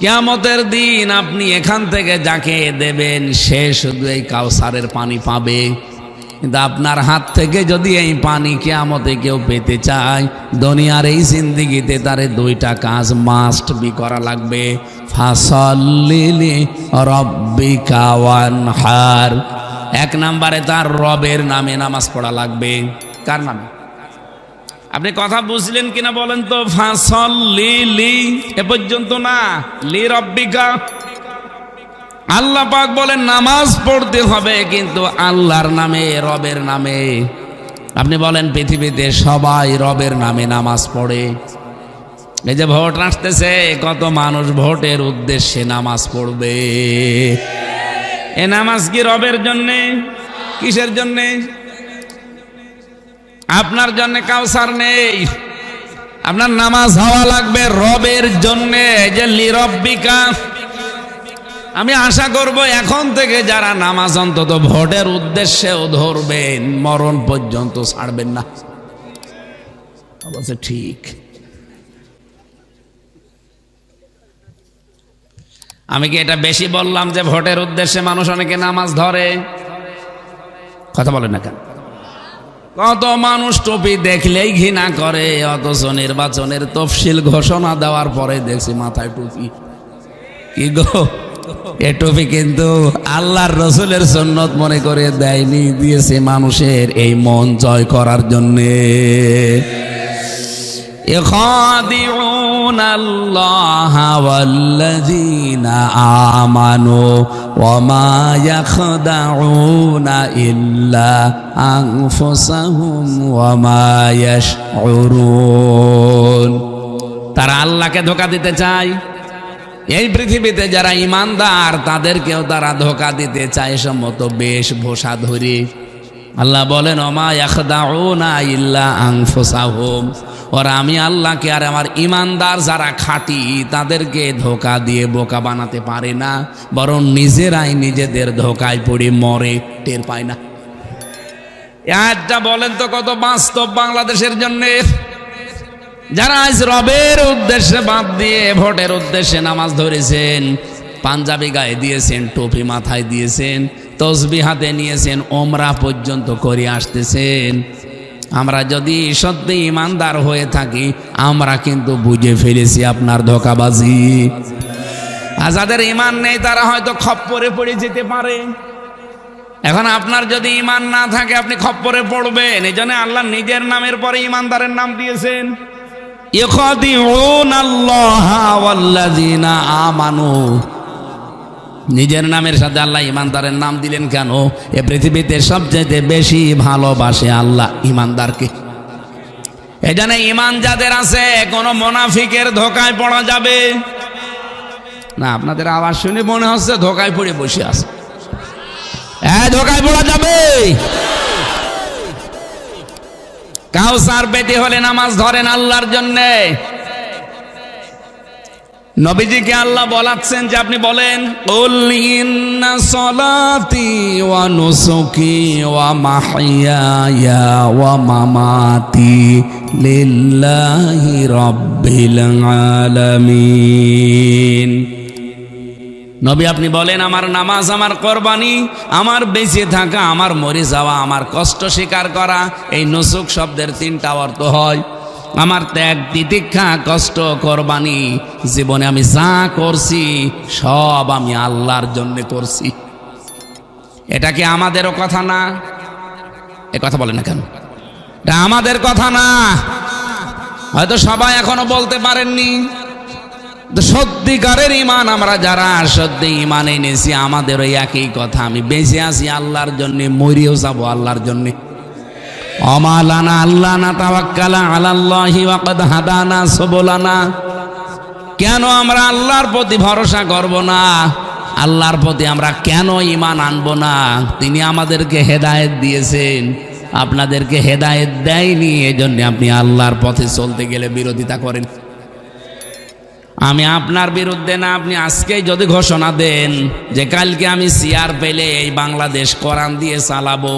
কিয়ামতের দিন আপনি এখান থেকে যাকে দেবেন সে শুধু এই কাউসারের পানি পাবে, কিন্তু আপনার হাত থেকে যদি এই পানি কিয়ামতে কেউ পেতে চায়, দুনিয়ার এই জিন্দেগিতে তারে দুইটা কাজ মাস্ট বি করা লাগবে। ফাসাল্লি লিরাব্বিকা ওয়ানহার, এক নম্বরে তার রবের নামে নামাজ পড়া লাগবে। কার নামে? আপনি কথা বুঝলেন কিনা বলেন তো? ফাসাল্লি লি এ পর্যন্ত না, লিরাব্বিকা। আল্লাহ পাক বলেন নামাজ পড়তে হবে, কিন্তু আল্লাহর নামে, রবের নামে। আপনি বলেন পৃথিবীতে সবাই রবের নামে নামাজ পড়ে? এই যে ভোট আসতেছে, কত মানুষ ভোটের উদ্দেশ্যে নামাজ পড়বে। এ নামাজ কি রবের জন্যে? কিসের জন্যে? আপনার জন্য কাউসার নেই, আপনার নামাজ হওয়া লাগবে রবের জন্যে। যে লিরাব্বিকা, আমি আশা করব এখন থেকে যারা নামাজ অন্তত ভোটের উদ্দেশ্যেও ধরবেন, মরণ পর্যন্ত ছাড়বেন না। অবশ্য ঠিক। আমি কি এটা বেশি বললাম যে ভোটের উদ্দেশ্যে মানুষ অনেকে নামাজ ধরে? কথা বলেন না কেন? কত মানুষ টুপি দেখলেই ঘৃণা করে, অথচ নির্বাচনের তফসিল ঘোষণা দেওয়ার পরে দেখছি মাথায় টুপি। কি গো, এ টুপি কিন্তু আল্লাহর রসুলের সুন্নত মনে করে দেয়নি, দিয়েছে মানুষের এই মন জয় করার জন্যে। ইখাদিউনাল্লাহা ওয়াল্লাযীনা আমানু ওয়া মা ইয়াখদাউনা ইল্লা আনফুসাহুম ওয়া মা ইয়াশউরুন। তারা আল্লাহকে ধোঁকা দিতে চায়। এই পৃথিবীতে যারা ইমানদার তাদেরকেও তারা ধোঁকা দিতে চায় সম্মত বেশভূষা ধরে। আল্লাহ বলেন, ওমা ইয়াখদাউনা ইল্লা আনফুসাহুম, ওরা আমি আল্লাহকে আর আমার ইমানদার যারা খাঁটি তাদেরকে ধোঁকা দিয়ে বোকা বানাতে পারে না, বরং নিজেরাই নিজেদের ধোঁকায় পড়ে মরে, টের পায় না। একটা বলেন তো কত বাস্তব বাংলাদেশের জন্য। যারা আজ রবের উদ্দেশ্যে বাদ দিয়ে ভোটের উদ্দেশ্যে নামাজ ধরেছেন, পাঞ্জাবি গায়ে দিয়েছেন, টুপি মাথায় দিয়েছেন, তসবিহ হাতে নিয়েছেন, ওমরা পর্যন্ত করে আসতেছেন, আমরা যদি সত্যি ইমানদার হয়ে থাকি আমরা কিন্তু বুঝে ফেলেছি আপনার ধোঁকাবাজি। আর যাদের ইমান নেই তারা হয়তো খপ্পরে পড়ে যেতে পারে। এখন আপনার যদি ইমান না থাকে আপনি খপ্পরে পড়বেন। এই জন্য আল্লাহ নিজের নামের পরে ইমানদারের নাম দিয়েছেন। ইখাদিউনাল্লাহা ওয়াল্লাযীনা আমানু, নিজের নামের সাথে আল্লাহ ইমানদারের নাম দিলেন কেন? এ পৃথিবীতে সবচেয়ে বেশি ভালোবাসে আল্লাহ ইমানদারকে। এই জন্য ইমান যাদের আছে কোনো মুনাফিকের ধোঁকায় পড়া যাবে না। আপনাদের আওয়াজ শুনে মনে হচ্ছে ধোঁকায় পড়ে বসে আছে। ধোঁকায় পড়া যাবে? কাউসার পেতে হলে নামাজ ধরেন আল্লাহর জন্যে। নবীজিকে আল্লাহ বলাচ্ছেন যে আপনি বলেন, কুল ইন্না সলাতি ওয়া নুসুকি ওয়া মাহইয়ায়া ওয়া মামাতি লিল্লাহি রাব্বিল আলামিন। নবী আপনি বলেন, আমার নামাজ, আমার কোরবানি, আমার বেঁচে থাকা, আমার মরে যাওয়া, আমার কষ্ট স্বীকার করা, এই নুসুক শব্দের তিনটা অর্থ হয়। আমার ত্যাগ, তিতিক্ষা, কষ্ট, কোরবানি, জীবনে আমি যা করছি সব আমি আল্লাহর জন্য করছি। এটা কি আমাদেরও কথা না? এ কথা বলে না কেন? এটা আমাদের কথা না? হয়তো সবাই এখনো বলতে পারেননি। সত্যিকারের ইমান আমরা যারা সত্যি ইমান এনেছি, আমাদের ওই একই কথা, আমি বেঁচে আছি আল্লাহর জন্য, মরিও যাবো আল্লাহর জন্য। অমালানা আল্লাহ না তাওয়াক্কালা আলাল্লাহি ওয়া কাদ হাদানা সুবুলানা। কেন আমরা আল্লাহর প্রতি ভরসা করব না? আল্লাহর প্রতি আমরা কেন ঈমান আনব না? তিনি আমাদেরকে হেদায়েত দিয়েছেন, আপনাদেরকে হেদায়েত দেয়নি। এজন্য আপনি আল্লাহর পথে চলতে গেলে বিরোধিতা করেন। আমি আপনার বিরুদ্ধে না, আপনি আজকেই যদি ঘোষণা দেন যে কালকে আমি চেয়ার পেলে এই বাংলাদেশ কোরআন দিয়ে চালাবো,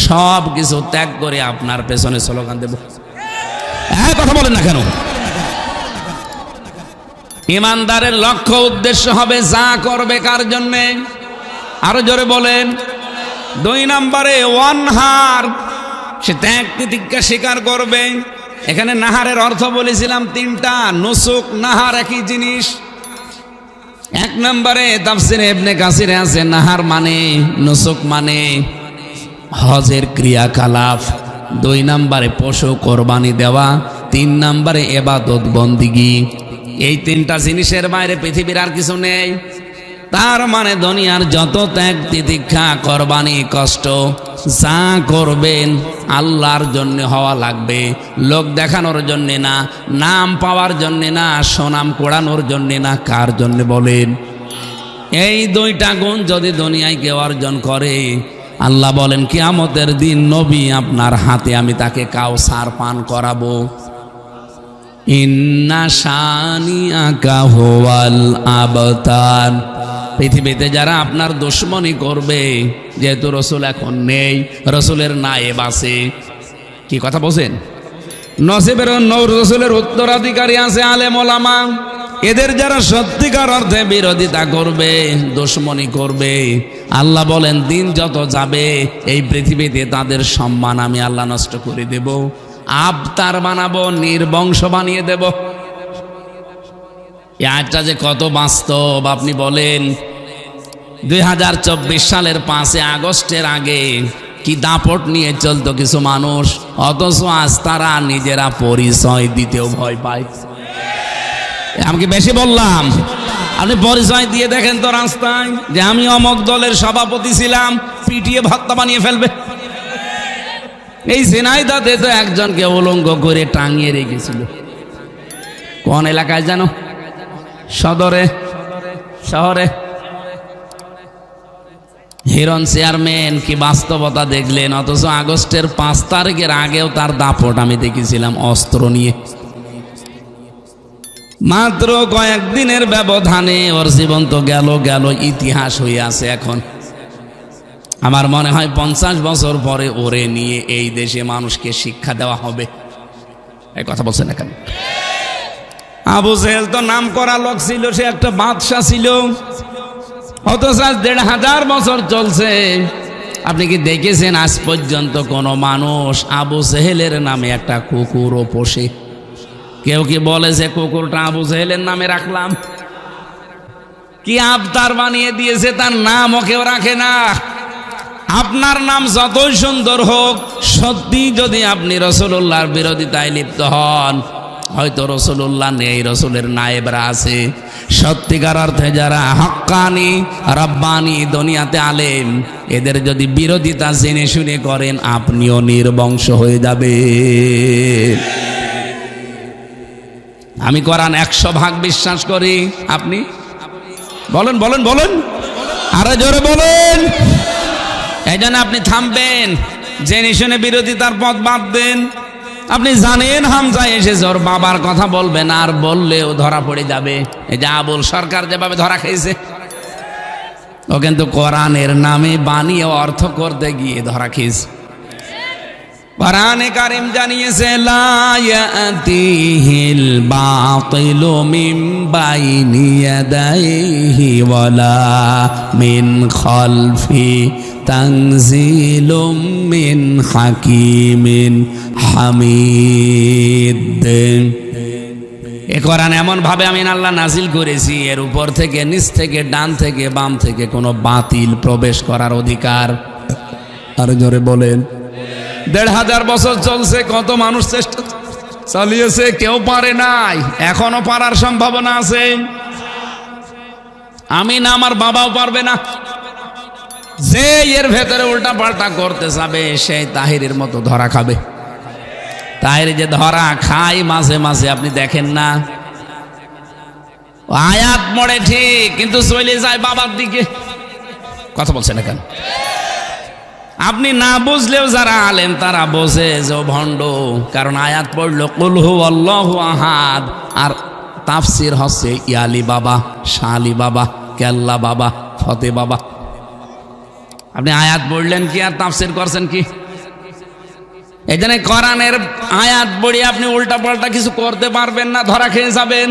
সব কিছু ত্যাগ করে আপনার পেছনে স্লোগান দেব। হ্যাঁ, কথা বলেন না কেন? ইমানদারের লক্ষ্য উদ্দেশ্য হবে যা করবে কার জন্যে? আরো জোরে বলেন। 2 নম্বরে ওয়ানহার, সে ত্যাগ তিতিক্ষা স্বীকার করবে। এখানে নাহারের অর্থ বলেছিলাম 3টা, নুসুক নাহার একই জিনিস। 1 নম্বরে তাফসিরে ইবনে কাসিরে আছে নাহার মানে, নুসুক মানে হজের ক্রিয়াকলাপ। 2 নম্বরে পশু কোরবানি দেওয়া। 3 নম্বরে ইবাদত বন্দিগি। এই 3টা জিনিসের বাইরে পৃথিবীর আর কিছু নেই। তার মানে দুনিয়ার যত ত্যাগ তিতিক্ষা, কোরবানি, কষ্ট যা করবেন আল্লাহর জন্য হওয়া লাগবে, লোক দেখানোর জন্য না, নাম পাওয়ার জন্য না, সুনাম কোড়ানোর জন্য না। কার জন্য বলেন? এই 2টা গুণ যদি দুনিয়ায় কেউ অর্জন করে, আল্লাহ বলেন কিয়ামতের দিন নবী আপনার হাতে আমি তাকে কাউসার পান করাবো। ইন্না শানিআকা হুয়াল আবতার। পৃথিবীতে যারা আপনার দুশমনি করবে, যেহেতু রসুল এখন নেই, রসুলের নায়েব আছে, কি কথা বলছেন? নসিবের রসুলের উত্তরাধিকারী আছে আলেম ওলামা। এদের যারা সত্যিকার অর্থে বিরোধিতা করবে, দুশমনি করবে, আল্লাহ বলেন দিন যত যাবে এই পৃথিবীতে তাদের সম্মান আমি আল্লাহ নষ্ট করে দেব, আবতার বানাবো, নির্বংশ বানিয়ে দেব। এই আয়াতটা যে কত বাস্তব আপনি বলেন। 2024 সালের 5 আগস্টের আগে কি দাপট নিয়ে চলতো কিছু মানুষ, অথচ আজ তারা নিজেরা পরিচয় দিতেও ভয় পায়। আমি কি বেশি বললাম? আপনি পরিচয় দিয়ে দেখেন তো রাস্তায় যে আমি অমক দলের সভাপতি ছিলাম, পিটিয়ে ভত্তা বানিয়ে ফেলবে। এই ঝিনাইদহে তো একজনকে উলঙ্গ করে টাঙিয়ে রেখেছিল। কোন এলাকায় জানো? সদরে, শহরে। হিরণ চেয়ারম্যান কি বাস্তবতা দেখলেন? অথচ আগস্টের 5 তারিখের আগেও তার দাপট আমি দেখেছিলাম অস্ত্র নিয়ে। মাত্র কয়েকদিনের ব্যবধানে ওর জীবন তো গেল ইতিহাস হয়ে আছে। এখন আমার মনে হয় 50 বছর পরে ওরে নিয়ে এই দেশে মানুষকে শিক্ষা দেওয়া হবে। এই কথা বলছেন না কেন? আবু জেহেল তো নাম করা লোক ছিল, সে একটা বাদশা ছিল, অথচ আজ 1500 বছর চলছে। আপনি কি দেখেছেন আজ পর্যন্ত কোনো মানুষ আবু জেহেলের নামে একটা কুকুরও পোষে? কেউ কি বলে যে কুকুরটা আবু জেহেলের নামে রাখলাম? কি আবতার বানিয়ে দিয়েছে, তার নামও কেউ রাখে না। আপনার নাম যতই সুন্দর হোক, সত্যি যদি আপনি রাসূলুল্লাহর বিরোধিতায় লিপ্ত হন, হয়তো রাসূলুল্লাহ নেই, রাসূলের নায়েবরা আছে। সত্যিকার অর্থে যারা হক্কানি রব্বানি দুনিয়াতে আলেম, এদের যদি বিরোধিতা জেনে শুনে করেন, আপনিও নির্বংশ হয়ে যাবে। আমি কোরআন 100% বিশ্বাস করি। আপনি বলেন বলেন বলেন, আরো জোরে বলেন। এই জন্য আপনি থামবেন, জেনে শুনে বিরোধিতার পথ বাদ দেন। আপনি জানেন হামজা এসেছে, ওর বাবার কথা বলবেন, আর বললেও ধরা পড়ে যাবে। এই যে আবুল সরকার যেভাবে ধরা খেয়েছে, ও কিন্তু কোরআনের নামে বানিয়ে অর্থ করতে গিয়ে ধরা খেয়েছে। কোরআনে কারিম জানিয়েছে, লা ইয়াতিহিল বাতিলু মিন বাইনি ইয়াদাইহি ওয়ালা মিন খালফি তানজিলুম মিন হাকিমিন হামিদ। এ কোরআন এমন ভাবে আমি আল্লাহ নাজিল করেছি, এর উপর থেকে, নিচ থেকে, ডান থেকে, বাম থেকে কোনো বাতিল প্রবেশ করার অধিকার। আর জোরে বলেন। ১৫০০ বছর চলছে, কত মানুষ চেষ্টা চালিয়েছে, কেউ পারে নাই, এখনো পারার সম্ভাবনা আছে। আমি না, আমার বাবাও পারবে না। যে এর ভেতরে উল্টা পাল্টা করতে যাবে, সেই তাহিরের মতো ধরা খাবে। তাহির যে ধরা খাই মাঝে মাঝে, আপনি দেখেন না, আয়াত পড়ে ঠিক, কিন্তু চলে যায় বাবার দিকে। কথা বলছেন না কেন? আপনি না বুঝলেও যারা আলেম তারা বোঝে যে ও ভণ্ড, কারণ আয়াত পড়লো কুল হু আল্লাহু আহাদ, আর তাফসির হচ্ছে ইয়ালি বাবা, শালি বাবা, কেল্লা বাবা, ফতে বাবা। আপনি আয়াত পড়লেন কি আর তাফসির করছেন কি? এই জন্য কোরআনের আয়াত পড়ে আপনি উল্টা পাল্টা কিছু করতে পারবেন না, ধরা খেয়ে যাবেন।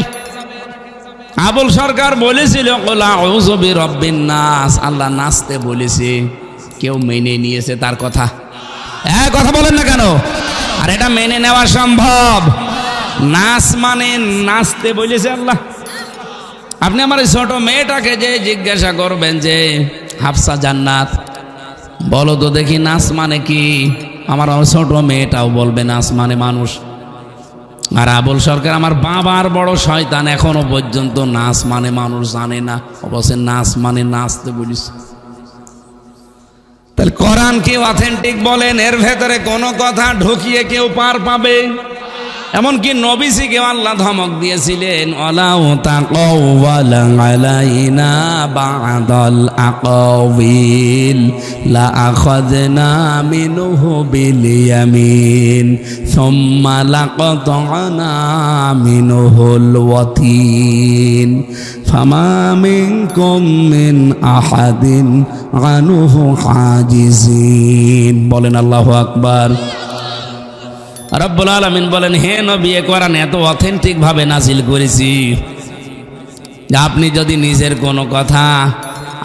আবুল সরকার বলেছিল কুল আউযু বিরাব্বিন নাস, আল্লাহ নাচতে বলেছে, কেউ মেনে নিয়েছে তার কথা। হ্যাঁ, কথা বলেন না কেন? আর এটা মেনে নেওয়া সম্ভব? নাচ মানে নাচতে বলেছে আল্লাহ। আপনি আমার এই ছোট মেয়েটাকে যে জিজ্ঞাসা করবেন যে হাফসা জান্নাত, বলো তো দেখি নাচ মানে কি, আমার ছোট মেয়েটাও বলবে নাচ মানে মানুষ। আর আবুল সরকার আমার বাবার বড় শয়তান, এখনো পর্যন্ত নাচ মানে মানুষ জানে না, অবশ্যই নাচ মানে নাচতে বলিস। তাহলে কোরআন কি অথেন্টিক বলেন? এর ভেতরে কোনো কথা ঢুকিয়ে কেউ পার পাবে? এমনকি নবীজিকে আল্লাহ ধমক দিয়েছিলেন, ওয়ালাউ তাকাওয়ালা আলাইনা বা'দাল আকাওয়িল লা আখাযনা মিনহু বিল ইয়ামিন সুম্মা লাকাতা'না মিনহুল ওয়াতিন ফামা মিনকুম মিন আহাদিন আনহু হাজিজিন। বলেন আল্লাহু আকবার। রব্বুল আলামিন বলেন, হে নবী, এ কোরআন এত অথেন্টিক ভাবে নাজিল করেছি যে আপনি যদি নিজের কোনো কথা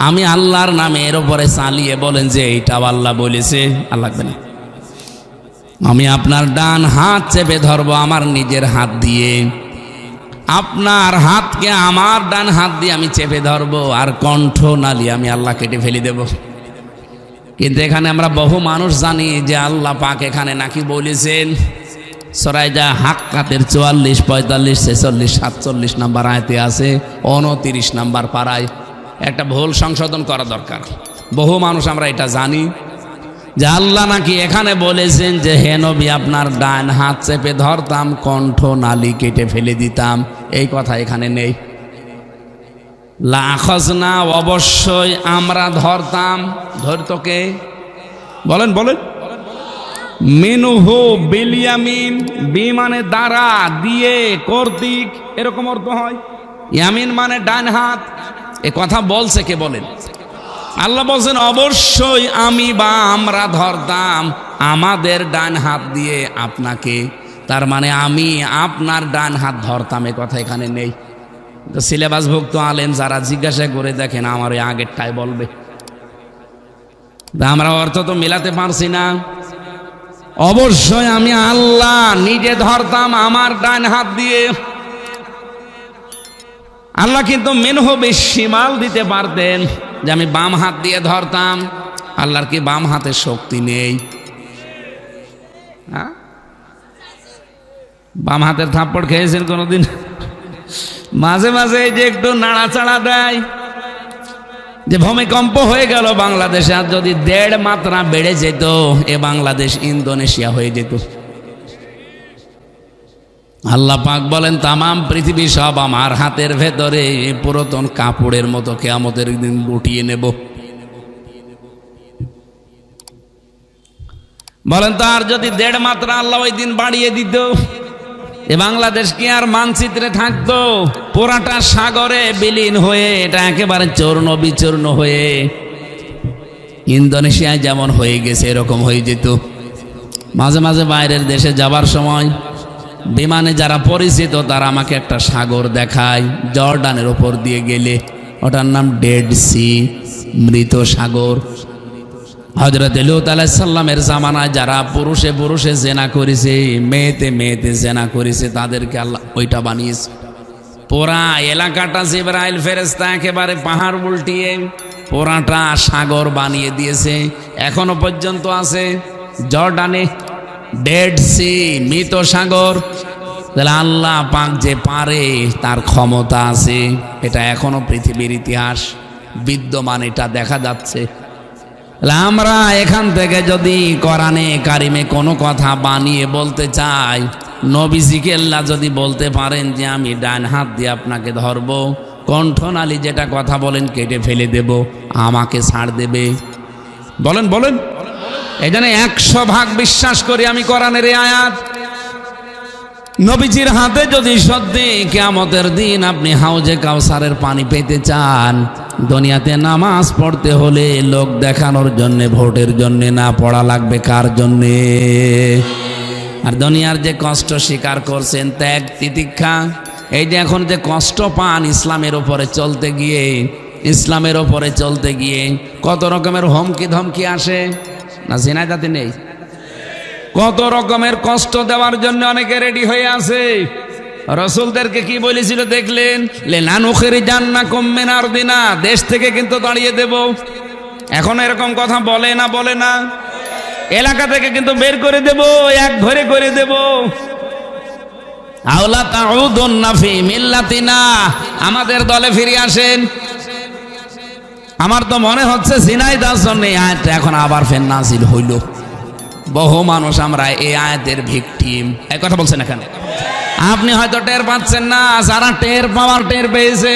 আমি আল্লাহর নামে এর উপরে চালিয়ে বলেন যে এইটাও আল্লাহ বলেছে, আর লাগবে না। আমি আপনার ডান হাত চেপে ধরবো আমার নিজের হাত দিয়ে, আপনার হাতকে আমার ডান হাত দিয়ে আমি চেপে ধরবো, আর কণ্ঠ নালী আমি আল্লাহ কেটে ফেলে দেব। কিন্তু এখানে আমরা বহু মানুষ জানি যে আল্লাহ পাক এখানে নাকি বলেছেন, সূরা হাক্কাতের 44, 45, 46, 47 নাম্বার আয়াতে আছে, 29 নাম্বার পারায় একটা ভুল সংশোধন করা দরকার। বহু মানুষ আমরা এটা জানি যে আল্লাহ নাকি এখানে বলেছেন যে হে নবী, আপনার ডান হাত চেপে ধরতাম, কণ্ঠ নালী কেটে ফেলে দিতাম। এই কথা এখানে নেই। লা আখাযনা, অবশ্যই আমরা ধরতাম। ধরতো কে? বলেন বলেন। মিনহু বিল ইয়ামিন, বি মানে দ্বারা, দিয়ে, কর্তৃক, এরকম অর্থ হয়। ইয়ামিন মানে ডান হাত। এ কথা বলছে কে? বলেন। আল্লাহ বলছেন অবশ্যই আমি বা আমরা ধরতাম আমাদের ডান হাত দিয়ে আপনাকে, তার মানে আমি আপনার ডান হাত ধরতাম। এ কথা এখানে নেই। তো সিলেবাসভুক্ত আলেম যারা জিজ্ঞাসা করে দেখেন, আমার ওই আগেরটাই বলবে। আমরা অর্থ তো মেলাতে পারছি না। অবশ্যই আমি আল্লাহ নিজে ধরতাম আমার ডান হাত দিয়ে। আল্লাহ কিন্তু মিনহু বিশিমাল দিতে পারতেন যে আমি বাম হাত দিয়ে ধরতাম। আল্লাহর কি বাম হাতের শক্তি নেই? হ্যাঁ, বাম হাতের থাপ্পড় খেয়েছেন কোনোদিন? মাঝে মাঝে এই যে একটু নাড়াচাড়া দেয়, যে ভূমিকম্প হয়ে গেল বাংলাদেশে, আর যদি 1.5 মাত্রা বেড়ে যেত, এ বাংলাদেশ ইন্দোনেশিয়া হয়ে যেত। আল্লাহ পাক বলেন তামাম পৃথিবী সব আমার হাতের ভেতরে পুরাতন কাপড়ের মতো কিয়ামতের দিন গুটিয়ে নেব। বলেন তো, আর যদি 1.5 মাত্রা আল্লাহ ওই দিন বাড়িয়ে দিত, এ বাংলাদেশ কি আর মানচিত্রে থাকতো? পুরাটা সাগরে বিলীন হয়ে, এটা একেবারে চূর্ণ বিচূর্ণ হয়ে ইন্দোনেশিয়ায় যেমন হয়ে গেছে এরকম হয়ে যেত। মাঝে মাঝে বাইরের দেশে যাবার সময় বিমানে যারা পরিচিত তারা আমাকে একটা সাগর দেখায়, জর্ডানের ওপর দিয়ে গেলে, ওটার নাম ডেড সি, মৃত সাগর। হযরত লূত আলাইহিস সালামের জামানায় যারা পুরুষে পুরুষে জেনা করেছে, মেয়েতে মেয়েতে জেনা করেছে, তাদেরকে আল্লাহ ওইটা বানিয়েছে। পুরা এলাকাটা জিবরাইল ফেরেশতা একেবারে পাহাড় উল্টিয়ে পুরাটা সাগর বানিয়ে দিয়েছে। এখনো পর্যন্ত আছে জর্ডানে ডেড সি, মৃত সাগর। তাহলে আল্লাহ পাক যে পারে, তার ক্ষমতা আছে, এটা এখনো পৃথিবীর ইতিহাস বিদ্যমান, এটা দেখা যাচ্ছে। আমরা এখান থেকে যদি কোরআনে কারিমে কোনো কথা বানিয়ে বলতে চাই, নবীজিকে আল্লাহ যদি বলতে পারেন যে আমি ডান হাত দিয়ে আপনাকে ধরবো, কণ্ঠনালী যেটা কথা বলেন কেটে ফেলে দেব, আমাকে ছাড় দেবে? বলেন বলেন। এই জন্য 100% বিশ্বাস করি আমি কোরআনের এই আয়াত। নবীজির হাতে যদি সত্যি কিয়ামতের দিন আপনি হাউজে কাউসারের পানি পেতে চান, দুনিয়াতে নামাজ পড়তে হলে লোক দেখানোর জন্যে, ভোটের জন্যে না, পড়া লাগবে কার জন্যে? আর দুনিয়ার যে কষ্ট স্বীকার করছেন, ত্যাগ তিতিক্ষা, এই যে এখন যে কষ্ট পান ইসলামের ওপরে চলতে গিয়ে, ইসলামের ওপরে চলতে গিয়ে কত রকমের হুমকি ধমকি আসে না, জিনাইদাতে নেই? কত রকমের কষ্ট দেওয়ার জন্য অনেকে রেডি হয়ে আছে। রাসূলদেরকে কি বলেছিল দেখলেন? লানুখরিজান্নাকুম মিন আরদিনা, দেশ থেকে কিন্তু তাড়িয়ে দেব। এখন এরকম কথা বলে না? বলে না? এলাকা থেকে কিন্তু বের করে দেব, এক ঘরে করে দেব। আওলা তাউদুন্না ফি মিল্লাতিনা, আমাদের দলে ফিরে আসেন। আমার তো মনে হচ্ছে ঝিনাইদার জন্য এই আয়াতটা এখন আবার ফের নাজিল হইল। বহু মানুষ আমরা এই আয়াতের ভিকটিম। এই কথা বলছেন এখানে, আপনি হয়তো টের পাচ্ছেন না, যারা টের পাওয়ার টের পেয়েছে।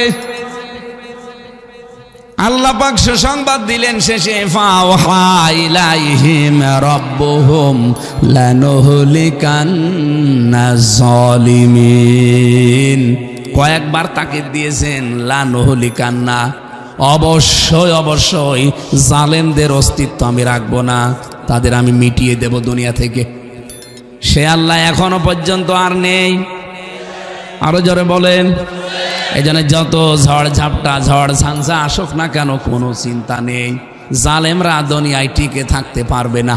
আল্লাহ পাক সুসংবাদ দিলেন শেষে, ফাওহা ইলাইহিম রাব্বুহুম লানুহলিকান্নাজ জালিমিন। কয়েকবার তাকিদ দিয়েছেন, লানুহলিকান্না, অবশ্যই অবশ্যই জালেমদের অস্তিত্ব আমি রাখবো না, তাদের আমি মিটিয়ে দেব দুনিয়া থেকে। সে আল্লাহ এখনো পর্যন্ত আর নেই। আরো জোরে বলেন। এই জন্য যত ঝড় ঝাপটা, ঝড় ঝাঞ্ঝা আসুক না কেন, কোনো চিন্তা নেই, জালেমরা দুনিয়ায় টিকে থাকতে পারবে না।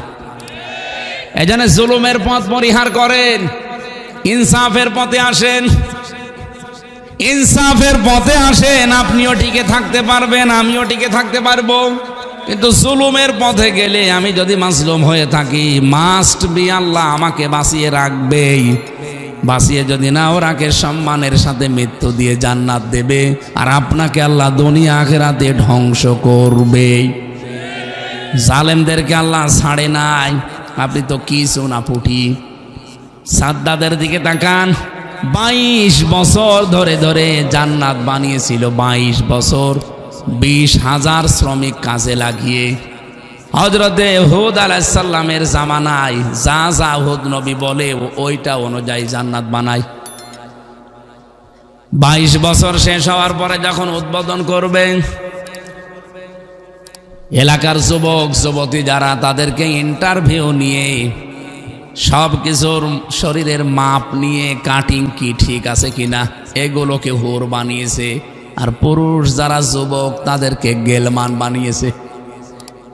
এই জন্য জুলুমের পথ পরিহার করেন, ইনসাফের পথে আসেন। ইনসাফের পথে আসেন, আপনিও টিকে থাকতে পারবেন, আমিও টিকে থাকতে পারবো। কিন্তু জুলুমের পথে গেলে, আমি যদি মাজলুম হয়ে থাকি, মাস্ট বি আল্লাহ আমাকে বাঁচিয়ে রাখবেই। বাঁচিয়ে যদি নাও রাখে, সম্মানের সাথে মৃত্যু দিয়ে জান্নাত দেবে, আর আপনাকে আল্লাহ দুনিয়া আখিরাতে ধ্বংস করবে। জালেমদেরকে আল্লাহ ছাড়ে নাই। আপনি তো কিছু না পুটি। সাদ্দাদের দিকে তাকান, 22 বছর ধরে ধরে জান্নাত বানিয়েছিল। 22 বছর 20,000 শ্রমিক কাজে লাগিয়ে। হযরতে হুদ আলাইহিস সালামের জামানায় যা যা হুদ নবী বলে ওইটা অনুযায়ী জান্নাত বানায়। 22 বছর শেষ হওয়ার পরে যখন উদ্বোধন করবে, এলাকার যুবক যুবতী যারা, তাদেরকে ইন্টারভিউ নিয়ে সব কিছুর শরীরের মাপ নিয়ে, কাটিং কি ঠিক আছে কিনা, এগুলোকে হুর বানিয়েছে। আর পুরুষ যারা যুবক, তাদেরকে গেলমান বানিয়েছে।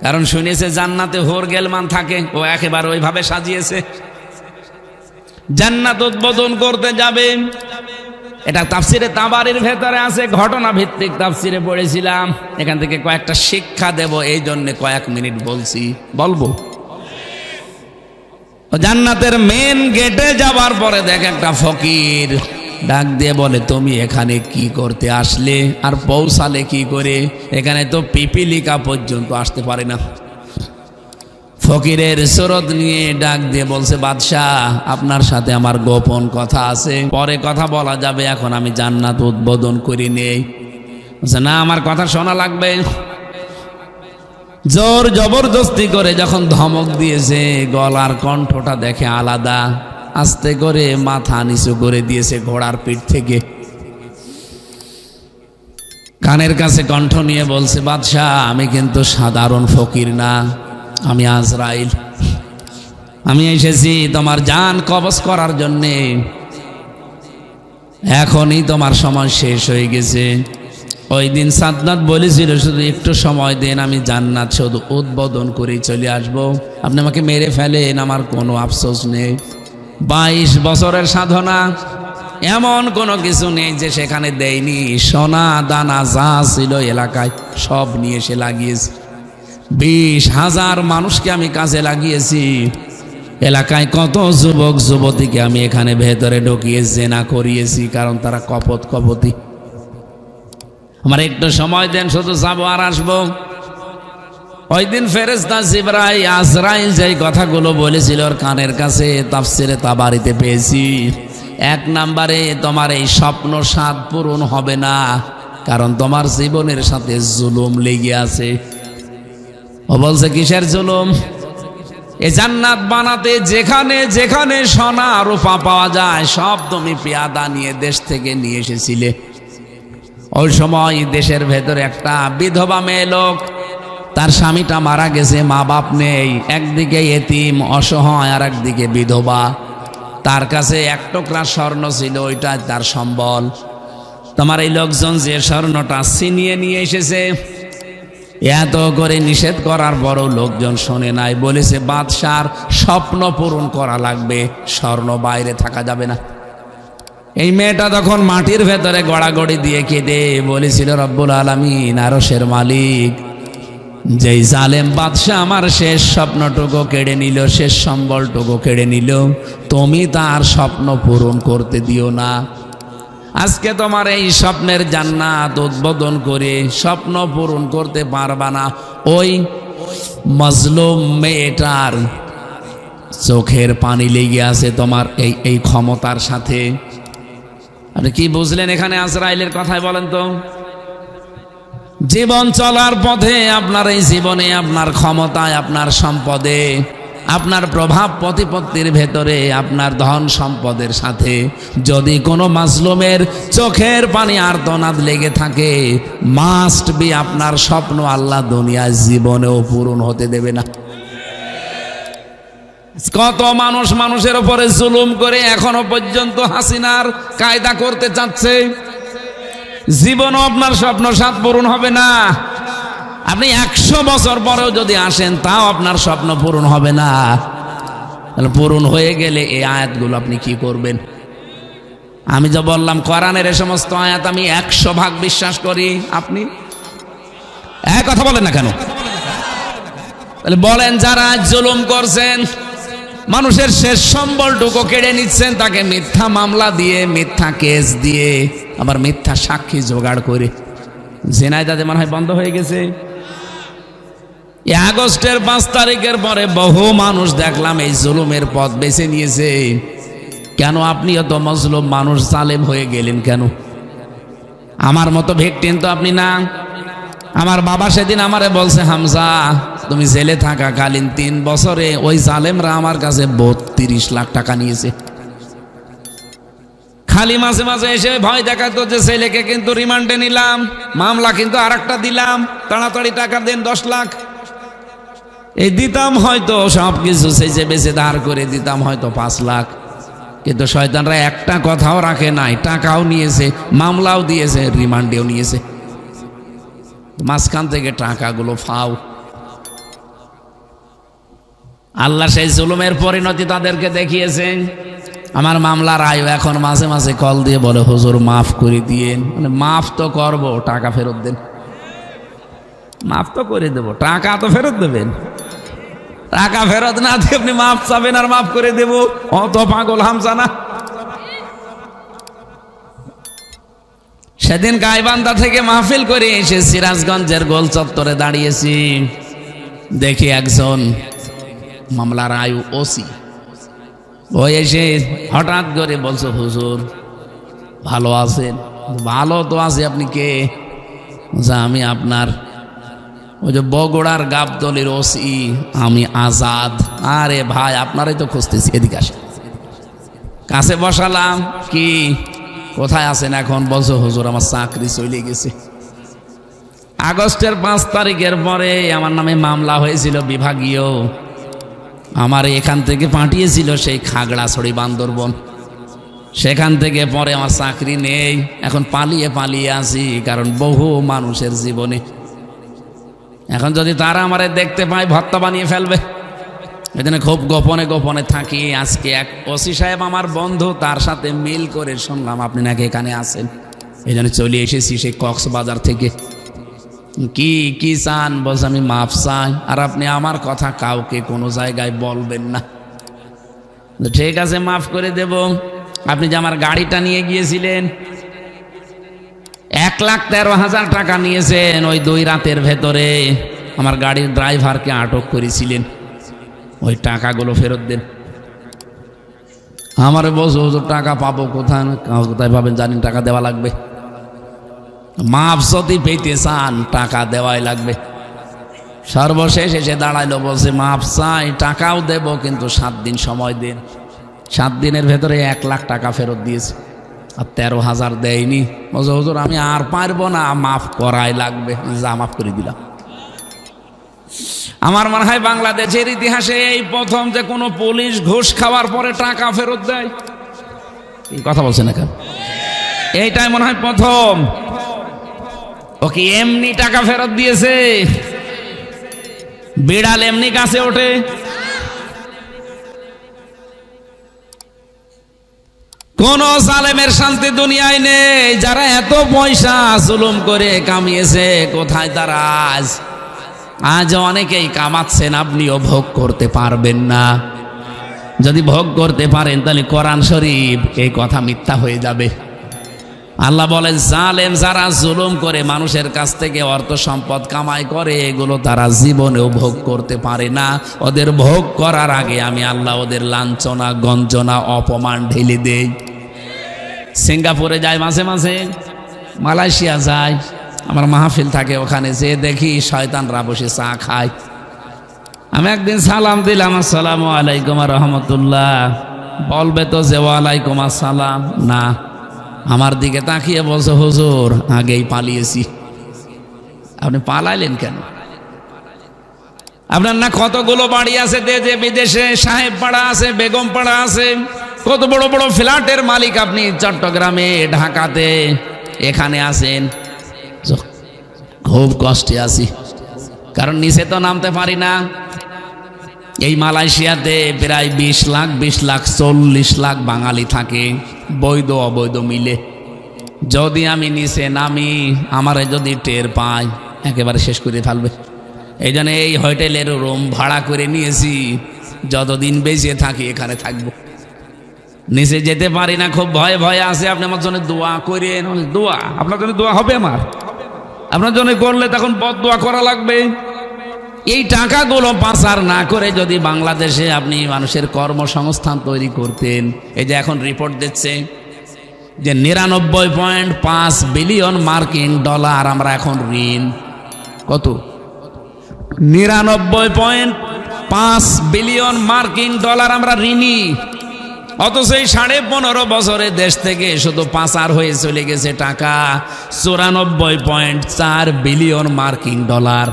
কারণ শুনেছে জান্নাতে হুর গেলমান থাকে, ও একেবারে ওইভাবে সাজিয়েছে। জান্নাত উদ্বোধন করতে যাবে, এটা তাফসিরে তাবারির ভেতরে আছে, ঘটনা ভিত্তিক তাফসিরে পড়েছিলাম। এখান থেকে কয়েকটা শিক্ষা দেব, এই জন্য কয়েক মিনিট বলবো। জান্নাতের মেন গেটে যাবার পরে দেখে একটা ফকির ডাক দিয়ে বলে, তুমি এখানে কি করতে আসলে, আর পৌঁছালে কি করে? এখানে তো পিপিলিকা পর্যন্ত আসতে পারে না। ফকিরের সুরত নিয়ে ডাক দিয়ে বলছে, বাদশাহ আপনার সাথে আমার গোপন কথা আছে, পরে কথা বলা যাবে, এখন আমি জান্নাত উদ্বোধন করি নেই। না, আমার কথা শোনা লাগবে। জোর জবরদস্তি করে যখন ধমক দিয়েছে, গলার কণ্ঠটা দেখে আলাদা, আস্তে করে মাথা নিচু করে দিয়েছে ঘোড়ার পিঠ থেকে। কানের কাছে কণ্ঠ নিয়ে বলছে, বাদশাহ আমি কিন্তু সাধারণ ফকির না, আমি আজরাইল। আমি এসেছি তোমার জান কবজ করার জন্যে। এখনই তোমার সময় শেষ হয়ে গেছে। ওই দিন সাদ্দাত বলেছিল, শুধু একটু সময় দেন, আমি জান্নাত শুধু উদ্বোধন করে চলে আসব। আপনি আমাকে মেরে ফেলেন, আমার কোনো আফসোস নেই। 22 বছরের সাধনা, এমন কোনো কিছু নেই যে সেখানে দেয়নি। সোনা দানা যা ছিল এলাকায় সব নিয়ে এসে লাগিয়েছি। 20,000 মানুষকে আমি কাজে লাগিয়েছি। এলাকায় কত যুবক যুবতীকে আমি এখানে ভেতরে ঢুকিয়ে জেনা করিয়েছি, কারণ তারা কপতি। আমার একটু সময় দেন, শুধু যাবো আর আসবো। ওই দিন ফেরেশতা জিবরাইল আজরাইল যেই কথাগুলো বলেছিল ওর কানের কাছে তাফসিরে তাবারিতে পেয়েছি। 1 নম্বরে, তোমার এই স্বপ্ন সাধ পূরণ হবে না, কারণ তোমার জীবনের সাথে জুলুম লেগে আছে। ও বলছে, কিসের জুলুম? এই জান্নাত বানাতে যেখানে যেখানে সোনা রূপা পাওয়া যায় সব তুমি পেয়াদা নিয়ে দেশ থেকে নিয়ে এসেছিলে। ওই সময় দেশের ভেতরে একটা বিধবা মেয়ে লোক, তার স্বামীটা মারা গেছে, মা বাপ নেই, একদিকে এতিম অসহায় আর একদিকে বিধবা। তার কাছে 1 টুকরা স্বর্ণ ছিল, ওইটা তার সম্বল। তোমার এই লোকজন যে স্বর্ণটা ছিনিয়ে নিয়ে এসেছে, এত করে নিষেধ করার পরও লোকজন শোনে নাই। বলেছে বাদশার স্বপ্ন পূরণ করা লাগবে, স্বর্ণ বাইরে থাকা যাবে না। এই মেয়েটা তখন মাটির ভেতরে গড়াগড়ি দিয়ে কেঁদে বলেছিল, রব্বুল আলামিন, আরশের মালিক, যেই জালেম বাদশা আমার শেষ স্বপ্নটুকু কেড়ে নিল, শেষ সম্বলটুকু কেড়ে নিল, তুমি তার স্বপ্ন পূরণ করতে দিও না। আজকে তোমার এই স্বপ্নের জান্নাত উদ্বোধন করে স্বপ্ন পূরণ করতে পারবা না। ওই মজলুম মেয়েটার চোখের পানি লেগে আছে তোমার এই ক্ষমতার সাথে। আপনি কি বুঝলেন এখানে আজরাইলের কথায় বলেন তো? জীবন চলার পথে আপনার এই জীবনে, আপনার ক্ষমতায়, আপনার সম্পদে, আপনার প্রভাব প্রতিপত্তির ভেতরে, আপনার ধন সম্পদের সাথে যদি কোনো মাজলুমের চোখের পানি আর্তনাদ লেগে থাকে, মাস্ট বি আপনার স্বপ্ন আল্লাহ দুনিয়ায় জীবনেও পূরণ হতে দেবে না। কত মানুষ মানুষের উপরে জুলুম করে এখনো পর্যন্ত হাসিনার কায়দা করতে চাচ্ছে। জীবনও আপনার স্বপ্ন সাধ পূরণ হবে না। আপনি 100 বছর পরেও যদি আসেন তাও আপনার স্বপ্ন পূরণ হবে না। তাহলে পূরণ হয়ে গেলে এই আয়াতগুলো আপনি কি করবেন? আমি যা বললাম কোরআনের এই সমস্ত আয়াত আমি 100% বিশ্বাস করি। আপনি কথা বলেন না কেন? তাহলে বলেন, যারা জুলুম করছেন, মানুষের শেষ সম্বলটুকু কেড়ে নিচ্ছেন, তাকে মিথ্যা মামলা দিয়ে, মিথ্যা কেস দিয়ে, আবার মিথ্যা সাক্ষী জোগাড় করে, ঝিনাইদহে মনে হয় বন্ধ হয়ে গেছে। আগস্টের 5 তারিখের পরে বহু মানুষ দেখলাম এই জুলুমের পথ বেছে নিয়েছে। কেন? আপনিও তো মজলুম মানুষ, জালেম হয়ে গেলেন কেন? আমার মতো ভিকটিম তো আপনি না। আমার বাবা সেদিন আমারে বলছে, হামজা তুমি জেলে থাকাকালীন 3 বছরে ওই জালেমরা আমার কাছে 32 লাখ টাকা নিয়েছে। খালি মাঝে মাঝে এসে ভয় দেখাতো যে ছেলেকে কিন্তু রিমান্ডে নিলাম, মামলা কিন্তু আরেকটা দিলাম, তাড়াতাড়ি টাকা দেন 10 লাখ। এই দিতাম হয়তো সব কিছু সেজে বেঁচে ধার করে দিতাম হয়তো 5 লাখ, কিন্তু শয়তানরা একটা কথাও রাখে নাই। টাকাও নিয়েছে, মামলাও দিয়েছে, রিমান্ডেও নিয়েছে। মাঝখান থেকে টাকাগুলো ফাও। আল্লাহ সেই জুলুমের পরিণতি তাদেরকে দেখিয়েছেন। আমার মামলার আয়ু এখন মাঝে মাঝে কল দিয়ে বলে, হুজুর মাফ করে দিয়েন। মানে মাফ তো করবো, টাকা ফেরত দেন। মাফ তো করে দেবো, টাকা তো ফেরত দেবেন। টাকা ফেরত না দিয়ে আপনি মাফ চাবেন আর মাফ করে দেব? অত পাগল হামজা না। সেদিন গাইবান্ধা থেকে মাহফিল করে এসে সিরাজগঞ্জের গোল চত্বরে দাঁড়িয়েছি, দেখি একজন মামলার আয়ু ওসি ও এসে হঠাৎ করে বলছে, হুজুর ভালো আছেন? ভালো তো আছে, আপনি কে? আমি আপনার ওই যে বগুড়ার গাবতলির ওসি আমি আজাদ। আরে ভাই আপনারাই তো খুঁজতেছি, এদিকে আসেন। কাছে বসালাম, কি কোথায় আছেন এখন? বলছো হুজুর আমার চাকরি চলে গেছে। আগস্টের 5 তারিখের পরে আমার নামে মামলা হয়েছিল বিভাগীয়, আমার এখান থেকে পাঠিয়েছিল সেই খাগড়াছড়ি বান্দরবন, সেখান থেকে পরে আমার চাকরি নেই। এখন পালিয়ে পালিয়ে আসি, কারণ বহু মানুষের জীবনে এখন যদি তারা আমারে দেখতে পায় ভত্তা বানিয়ে ফেলবে। এখানে খুব গোপনে গোপনে থাকি। আজকে এক ওসি সাহেব আমার বন্ধু, তার সাথে মিল করে শুনলাম আপনি নাকি এখানে আছেন, এই জন্য চলে এসেছি সেই কক্সবাজার থেকে। কি কি চান? বলছে আমি মাফ চাই, আর আপনি আমার কথা কাউকে কোনো জায়গায় বলবেন না। ঠিক আছে, মাফ করে দেব। আপনি যে আমার গাড়িটা নিয়ে গিয়েছিলেন, 1,13,000 টাকা নিয়েছেন, ওই 2 রাতের ভেতরে আমার গাড়ির ড্রাইভারকে আটক করেছিলেন, ওই টাকাগুলো ফেরত দেন। আমারে বলছো হুজুর টাকা পাবো কোথায়? কোথায় পাবেন জানেন? টাকা দেওয়া লাগবে। মাপ যদি পেতে চান টাকা দেওয়াই লাগবে। সর্বশেষ এসে দাঁড়াইলো, বলছে মাপ চাই, টাকাও দেব, কিন্তু 7 দিন সময় দিন। 7 দিনের ভেতরে 1 লাখ টাকা ফেরত দিয়েছে, আর 13,000 দেয়নি। বলছে হুজুর আমি আর পারবো না, মাফ করাই লাগবে। যা, মাফ করে দিলাম। আমার মনে হয় বাংলাদেশের ইতিহাসে এই প্রথম যে কোনো পুলিশ ঘুষ খাওয়ার পরে টাকা ফেরত দেয়। এই কথা বলছেন এখন, এইটাই মনে হয় প্রথম। ও কি এমনি টাকা ফেরত দিয়েছে? বিড়াল এমনি গাছে ওঠে? কোন জালেমের শান্তি দুনিয়ায় নেই। যারা এত পয়সা জুলুম করে কামিয়েছে, কোথায় তারা আজ? আজ অনেকেই কামাচ্ছেন, আপনিও ভোগ করতে পারবেন না। যদি ভোগ করতে পারেন তাহলে কোরআন শরীফ এই কথা মিথ্যা হয়ে যাবে। আল্লাহ বলেন জালেম যারা জুলুম করে মানুষের কাছ থেকে অর্থ সম্পদ কামাই করে, এগুলো তারা জীবনেও ভোগ করতে পারে না। ওদের ভোগ করার আগে আমি আল্লাহ ওদের লাঞ্ছনা, গঞ্জনা, অপমান ঢেলে দেই। সিঙ্গাপুরে যায় মাঝে মাঝে, মালয়েশিয়া যায়, আমার মাহফিল থাকে ওখানে, যে দেখি শয়তানরা বসে চা খায়। আমি একদিন সালাম দিলাম, আসসালামু আলাইকুম রহমতুল্লাহ। বলবে তো যে ওয়ালাইকুম আসসালাম, না, আমার দিকে তাকিয়ে বলছে হুজুর আগেই পালিয়েছি। আপনি পালাইলেন কেন? আপনার না কতগুলো বাড়ি আছে দেশে বিদেশে, সাহেব পাড়া আছে, বেগম পাড়া আছে, কত বড় বড় ফ্ল্যাটের মালিক আপনি, চট্টগ্রামে, ঢাকাতে, এখানে আছেন। খুব কষ্টে আছি, কারণ নিচে তো নামতে পারি না। এই মালয়েশিয়াতে প্রায় 20 লাখ 40 লাখ বাঙালি থাকে, বৈধ অবৈধ মিলে। যদি আমি নিচে নামি, আমারে যদি টের পায়, একেবারে শেষ করে ফেলবে। এই জন্য এই হোটেলের রুম ভাড়া করে নিয়েছি, যতদিন বেঁচে থাকি এখানে থাকবো। নিচে যেতে পারি না, খুব ভয়ে ভয়ে আছে। আপনি আমার জন্য দোয়া করেন। দোয়া? আপনার জন্য দোয়া হবে? আমার আপনার জন্য করলে তখন বদদোয়া করা লাগবে। এই টাকাগুলো পাচার না করে যদি বাংলাদেশে আপনি মানুষের কর্মসংস্থান তৈরি করতেন। এই যে এখন রিপোর্ট দিচ্ছে যে 99.5 বিলিয়ন মার্কিন ডলার আমরা এখন ঋণ। কত? 99.5 বিলিয়ন মার্কিন ডলার আমরা ঋণী। অথচ এই 15.5 বছরে দেশ থেকে শুধু পাচার হয়ে চলে গেছে টাকা 94.4 বিলিয়ন মার্কিন ডলার।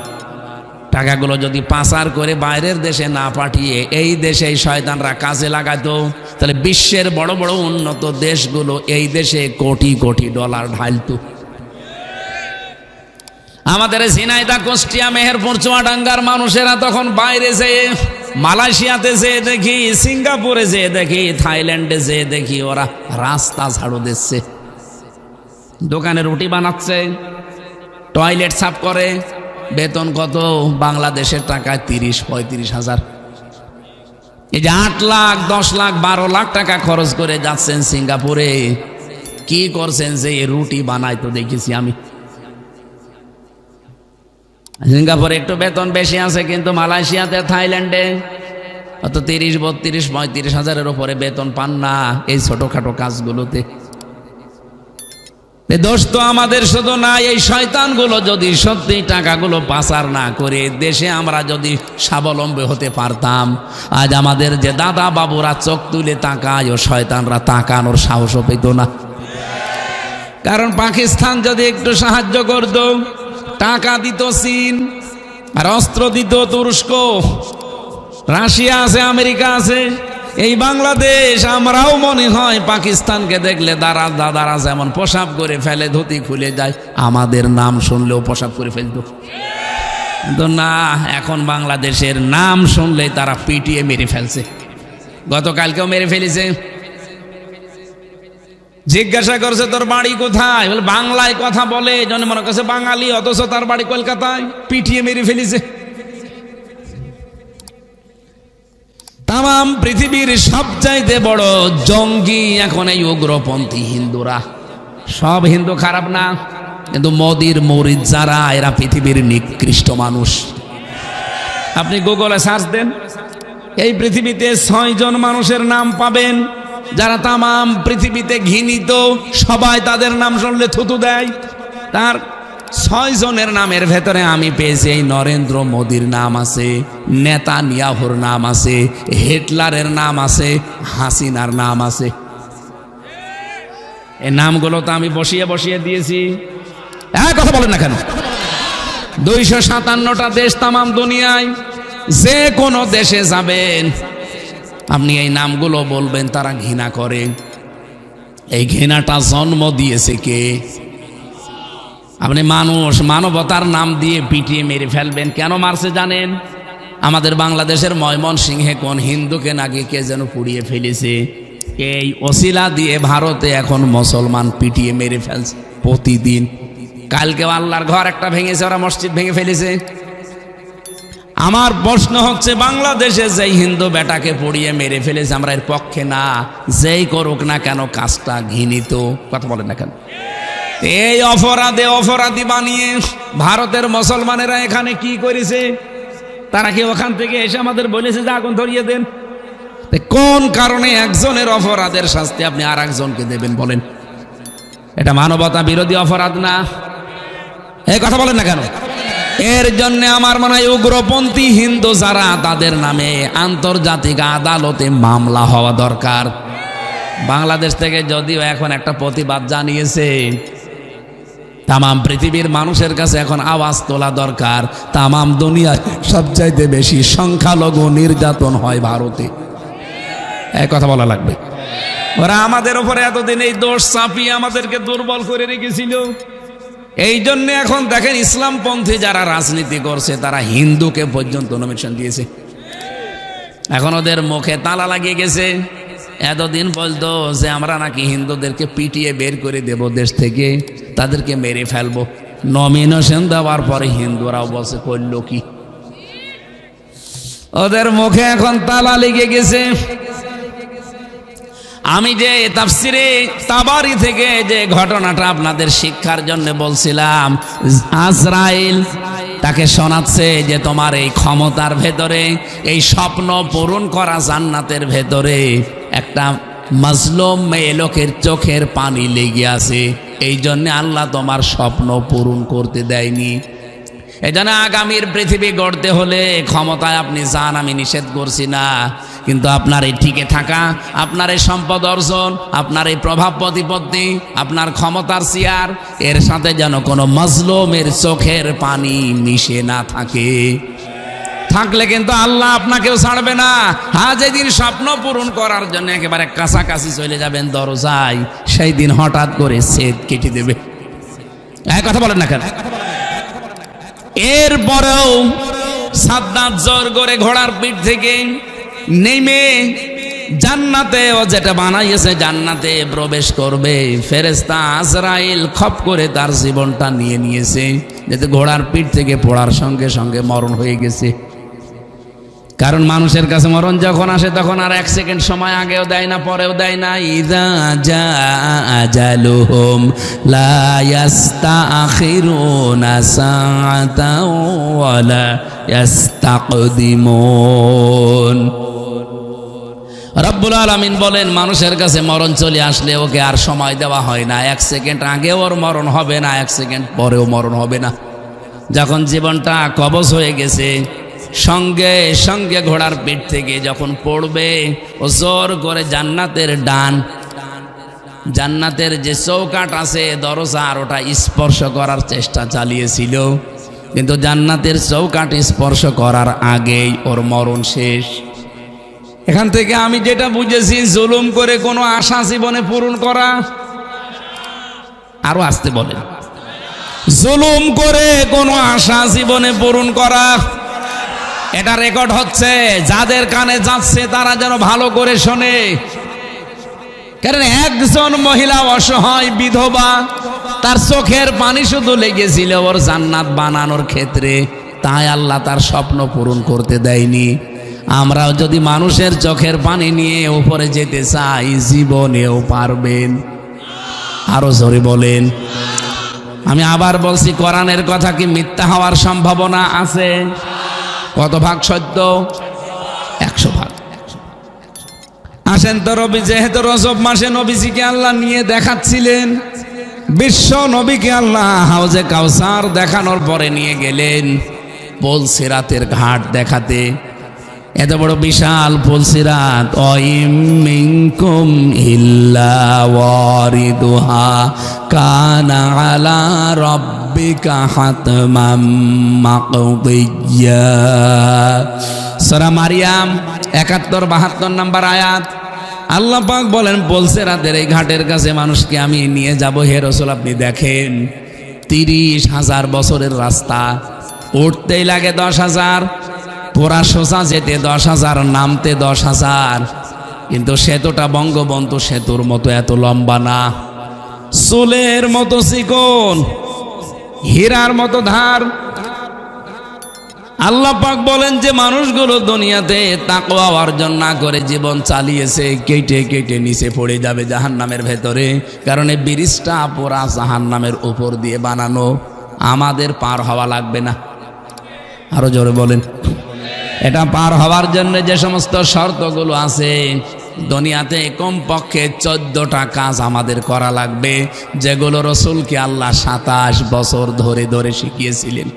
টাকাগুলো যদি পাচার করে বাইরের দেশে না পাঠিয়ে এই দেশে শয়তানরা কাজে লাগাতো, তাহলে বিশ্বের বড় বড় উন্নত দেশগুলো এই দেশে কোটি কোটি ডলার ঢালতো। আমাদের ঝিনাইদহ, কুষ্টিয়া, মেহেরপুর, চুয়াডাঙ্গার মানুষেরা তখন বাইরে যেয়ে, মালয়েশিয়াতে যেয়ে দেখি, সিঙ্গাপুরে যেয়ে দেখি, থাইল্যান্ডে যেয়ে দেখি, ওরা রাস্তা ঝাড়ু দিচ্ছে, দোকানে রুটি বানাচ্ছে, টয়লেট সাফ করে। বেতন কত? বাংলাদেশের টাকায় 30-35 হাজার। এই যে 8 লাখ 10 লাখ 12 লাখ টাকা খরচ করে যাচ্ছেন সিঙ্গাপুরে, কি করছেন? যে রুটি বানাই তো দেখেছি আমি। সিঙ্গাপুরে একটু বেতন বেশি আছে, কিন্তু মালয়েশিয়াতে, থাইল্যান্ডে অত 30-32-35 হাজারের উপরে বেতন পান না এই ছোটখাটো কাজগুলোতে। দোষ তো আমাদের শুধু না, এই শয়তানগুলো যদি সত্যি টাকাগুলো পাচার না করে দেশে আমরা যদি স্বাবলম্বী হতে পারতাম, আজ আমাদের যে দাদা বাবুরা চোখ তুলে তাকায়, ও শয়তানরা তাকানোর সাহসও পেত না। কারণ পাকিস্তান যদি একটু সাহায্য করত, টাকা দিত চীন, আর অস্ত্র দিত তুরস্ক, রাশিয়া আছে, আমেরিকা আছে, এই বাংলাদেশ আমরাও মনে হয় পাকিস্তানকে দেখলে দাদারা যেমন পোশাক করে ফেলে, ধুতি খুলে যায়, আমাদের নাম শুনলেও পোশাক করে ফেলত। কিন্তু না, এখন বাংলাদেশের নাম শুনলেই তারা পিটিয়ে মেরে ফেলছে। গতকালকেও মেরে ফেলেছে। জিজ্ঞাসা করছে তোর বাড়ি কোথায়, বলে বাংলায় কথা বলে, জন্য মনে করছে বাঙালি, অথচ তার বাড়ি কলকাতায়। পিটিয়ে মেরে ফেলেছে। তাম পৃথিবীর সবচাইতে বড় জঙ্গি এখন এই উগ্রপন্থী হিন্দুরা। সব হিন্দু খারাপ না, কিন্তু মোদির মুরিদ যারা, এরা পৃথিবীর নিকৃষ্ট মানুষ। আপনি গুগলে সার্চ দেন, এই পৃথিবীতে 6 জন মানুষের নাম পাবেন যারা তাম পৃথিবীতে ঘৃণিত, সবাই তাদের নাম শুনলে থুতু দেয়। তার 6 জনের নামের ভেতরে আমি পেয়েছি এই নরেন্দ্র মোদির নাম আছে, নেতানিয়াহুর নাম আছে, হিটলারের নাম আছে, হাসিনার নাম আছে। এই নামগুলো তো আমি বসিয়ে বসিয়ে দিয়েছি। কথা বলেন না কেন? 257টা দেশ তামাম দুনিয়ায়, যে কোনো দেশে যাবেন আপনি এই নামগুলো বলবেন, তারা ঘৃণা করে। এই ঘৃণাটা জন্ম দিয়েছে কে? আপনি মানুষ, মানবতার নাম দিয়ে পিটিয়ে মেরে ফেলবেন। কেন মারছে জানেন? আমাদের বাংলাদেশের ময়মনসিংহে কোন হিন্দুকে নাকি কে যেন পুড়িয়ে ফেলেছে। এই ওসিলা দিয়ে ভারতে এখন মুসলমান পিটিয়ে মেরে ফেলছে প্রতিদিন। কালকে আল্লাহর ঘর একটা ভেঙেছে, ওরা মসজিদ ভেঙে ফেলেছে। আমার প্রশ্ন হচ্ছে, বাংলাদেশে যেই হিন্দু বেটাকে পুড়িয়ে মেরে ফেলেছে, আমরা এর পক্ষে না, যেই করুক না কেন কাজটা ঘৃণিত। কথা বলেন না কেন? এই অপরাধী বানিয়ে ভারতের মুসলমানেরা এখানে কি করেছে? তারা কি ওখান থেকে এসে আমাদের বলেছে যে আগুন ধরিয়ে দেন? কোন কারণে একজনের অপরাধের শাস্তি আপনি আর একজনকে দেবেন বলেন? এটা মানবতা বিরোধী অপরাধ না? এই কথা বলেন না কেন? এর জন্য আমার মনে হয় উগ্রপন্থী হিন্দু যারা, তাদের নামে আন্তর্জাতিক আদালতে মামলা হওয়া দরকার। বাংলাদেশ থেকে যদিও এখন একটা প্রতিবাদ জানিয়েছে, তামাম পৃথিবীর মানুষের কাছে এখন আওয়াজ তোলা দরকার। তামাম দুনিয়ায় সবচাইতে বেশি সংখ্যালঘু নির্যাতন হয় ভারতে। এই কথা বলা লাগবে। ওরা আমাদের উপরে এতদিন এই দোষ চাপিয়ে আমাদেরকে দুর্বল করে রেখেছিল। এই জন্য এখন দেখেন ইসলামপন্থী যারা রাজনীতি করছে, তারা হিন্দুকে পর্যন্ত নমিনেশন দিয়েছে। এখন ওদের মুখে তালা লাগিয়ে গেছে। এতদিন বলতো যে আমরা নাকি হিন্দুদেরকে পিটিয়ে বের করে দেব দেশ থেকে, তাদেরকে মেরে ফেলবো। নমিনেশন দেওয়ার পরে হিন্দুরাও বলছে করলো কি? ওদের মুখে এখন তালা লেগে গেছে। আমি যে তাফসিরে তাবারি থেকে যে ঘটনাটা আপনাদের শিক্ষার জন্য বলছিলাম, আজরাইল তাকে শোনাচ্ছে যে তোমার এই ক্ষমতার ভেতরে, এই স্বপ্ন পূরণ করা জান্নাতের ভেতরে একটা মাজলুম মেয়ে লোকের চোখের পানি লেগে আছে, এই জন্য আল্লাহ তোমার স্বপ্ন পূরণ করতে দেয়নি। এই জন্য আগামীর পৃথিবী গড়তে হলে ক্ষমতায় আপনি যান, আমি নিষেধ করছি না, কিন্তু আপনার এই টিকে থাকা, আপনার এই সম্পদ অর্জন, আপনার এই প্রভাব প্রতিপত্তি, আপনার ক্ষমতার চেয়ার, এর সাথে যেন কোনো মাজলুমের চোখের পানি মিশে না থাকে। থাকলে কিন্তু আল্লাহ আপনাকেও ছাড়বে না। যেদিন স্বপ্ন পূরণ করার জন্য একেবারে কাছাকাছি চলে যাবেন দরজায়, সেই দিন হঠাৎ করে ছেদ কেটে দেবে। কথা বলেন না কেন? এরপরেও সাদ্দাত জোর করে ঘোড়ার পিঠ থেকে নেমে জান্নাতে, ও যেটা বানাইয়েছে জান্নাতে প্রবেশ করবে, ফেরেশতা আজরাইল খপ করে তার জীবনটা নিয়ে নিয়েছে, যাতে ঘোড়ার পিঠ থেকে পড়ার সঙ্গে সঙ্গে মরণ হয়ে গেছে। কারণ মানুষের কাছে মরণ যখন আসে তখন আর 1 সেকেন্ড সময় আগেও দেয় না, পরেও দেয় না। ইযা জা আজালুহুম লা ইস্তাখিরুনা সাআতাও ওয়া লা ইস্তাকদিমুন। রব্বুল আলামিন বলেন মানুষের কাছে মরণ চলে আসলে ওকে আর সময় দেওয়া হয় না। 1 সেকেন্ড আগে ওর মরণ হবে না, 1 সেকেন্ড পরেও মরণ হবে না। যখন জীবনটা কবজ হয়ে গেছে, সঙ্গে সঙ্গে ঘোড়ার পিঠ থেকে যখন পড়বে, ও জোর করে জান্নাতের যে চৌকাঠ আছে দরজা, আর ওটা স্পর্শ করার চেষ্টা চালিয়েছিল, কিন্তু জান্নাতের চৌকাঠ স্পর্শ করার আগেই ওর মরণ শেষ। এখান থেকে আমি যেটা বুঝেছি, জুলুম করে কোনো আশা জীবনে পূরণ করা, আরো আসতে বলেন, জুলুম করে কোনো আশা জীবনে পূরণ করা, এটা রেকর্ড হচ্ছে। যাদের কানে যাচ্ছে তারা যেন ভালো করে শোনে। কারণ একজন মহিলা অসহায় বিধবা, তার চোখের পানি শুধু লেগেছিল ওর জান্নাত বানানোর ক্ষেত্রে, তাই আল্লাহ তার স্বপ্ন পূরণ করতে দেয়নি। আমরাও যদি মানুষের চোখের পানি নিয়ে উপরে যেতে চাই, জীবনেও পারবেন। আরো জোরে বলেন। আমি আবার বলছি, কোরআনের কথা কি মিথ্যা হওয়ার সম্ভাবনা আছে? কত ভাগ সত্য? 100 ভাগ। আসেন তো, রবি যেহেতু রজব মাসে নবীজিকে আল্লাহ নিয়ে দেখাচ্ছিলেন, বিশ্ব নবীকে আল্লাহ হাউজে কাউসার দেখানোর পরে নিয়ে গেলেন পুলসিরাতের ঘাট দেখাতে। এত বড় বিশাল পুলসিরাত, ওয়াইম মিনকুম ইল্লা ওয়ারিদুহা কানা আলা রাব্বিকা হাতমাম মাকদিয়্যা। সূরা মারিয়াম 71-72 নম্বর আয়াত। আল্লাহ পাক বলেন, পুলসিরাতের এই ঘাটের কাছে মানুষকে আমি নিয়ে যাব। হে রাসূল, আপনি দেখেন 30,000 বছরের রাস্তা, উঠতেই লাগে 10,000, পুরা সোজা যেতে 10,000, নামতে 10,000। কিন্তু সেতুটা বঙ্গবন্ধু সেতুর মতো এত লম্বা না, চুলের মতো চিকন, হীরার মতো ধার। আল্লাহ পাক বলেন যে মানুষগুলো দুনিয়াতে তাকওয়া অর্জন না করে জীবন চালিয়েছে, কেটে কেটে নিচে পড়ে যাবে জাহান্নামের ভেতরে। কারণ এই ব্রিজটা পুরা জাহান্নামের উপর দিয়ে বানানো, আমাদের পার হওয়া লাগবে না। আরো জোরে বলেন। এটা পার হওয়ার জন্য যে সমস্ত শর্তগুলো আছে, দুনিয়াতে কমপক্ষে 14টা কাজ আমাদের করা লাগবে, যেগুলো রাসূলকে আল্লাহ 27 বছর ধরে ধরে শিখিয়েছিলেন।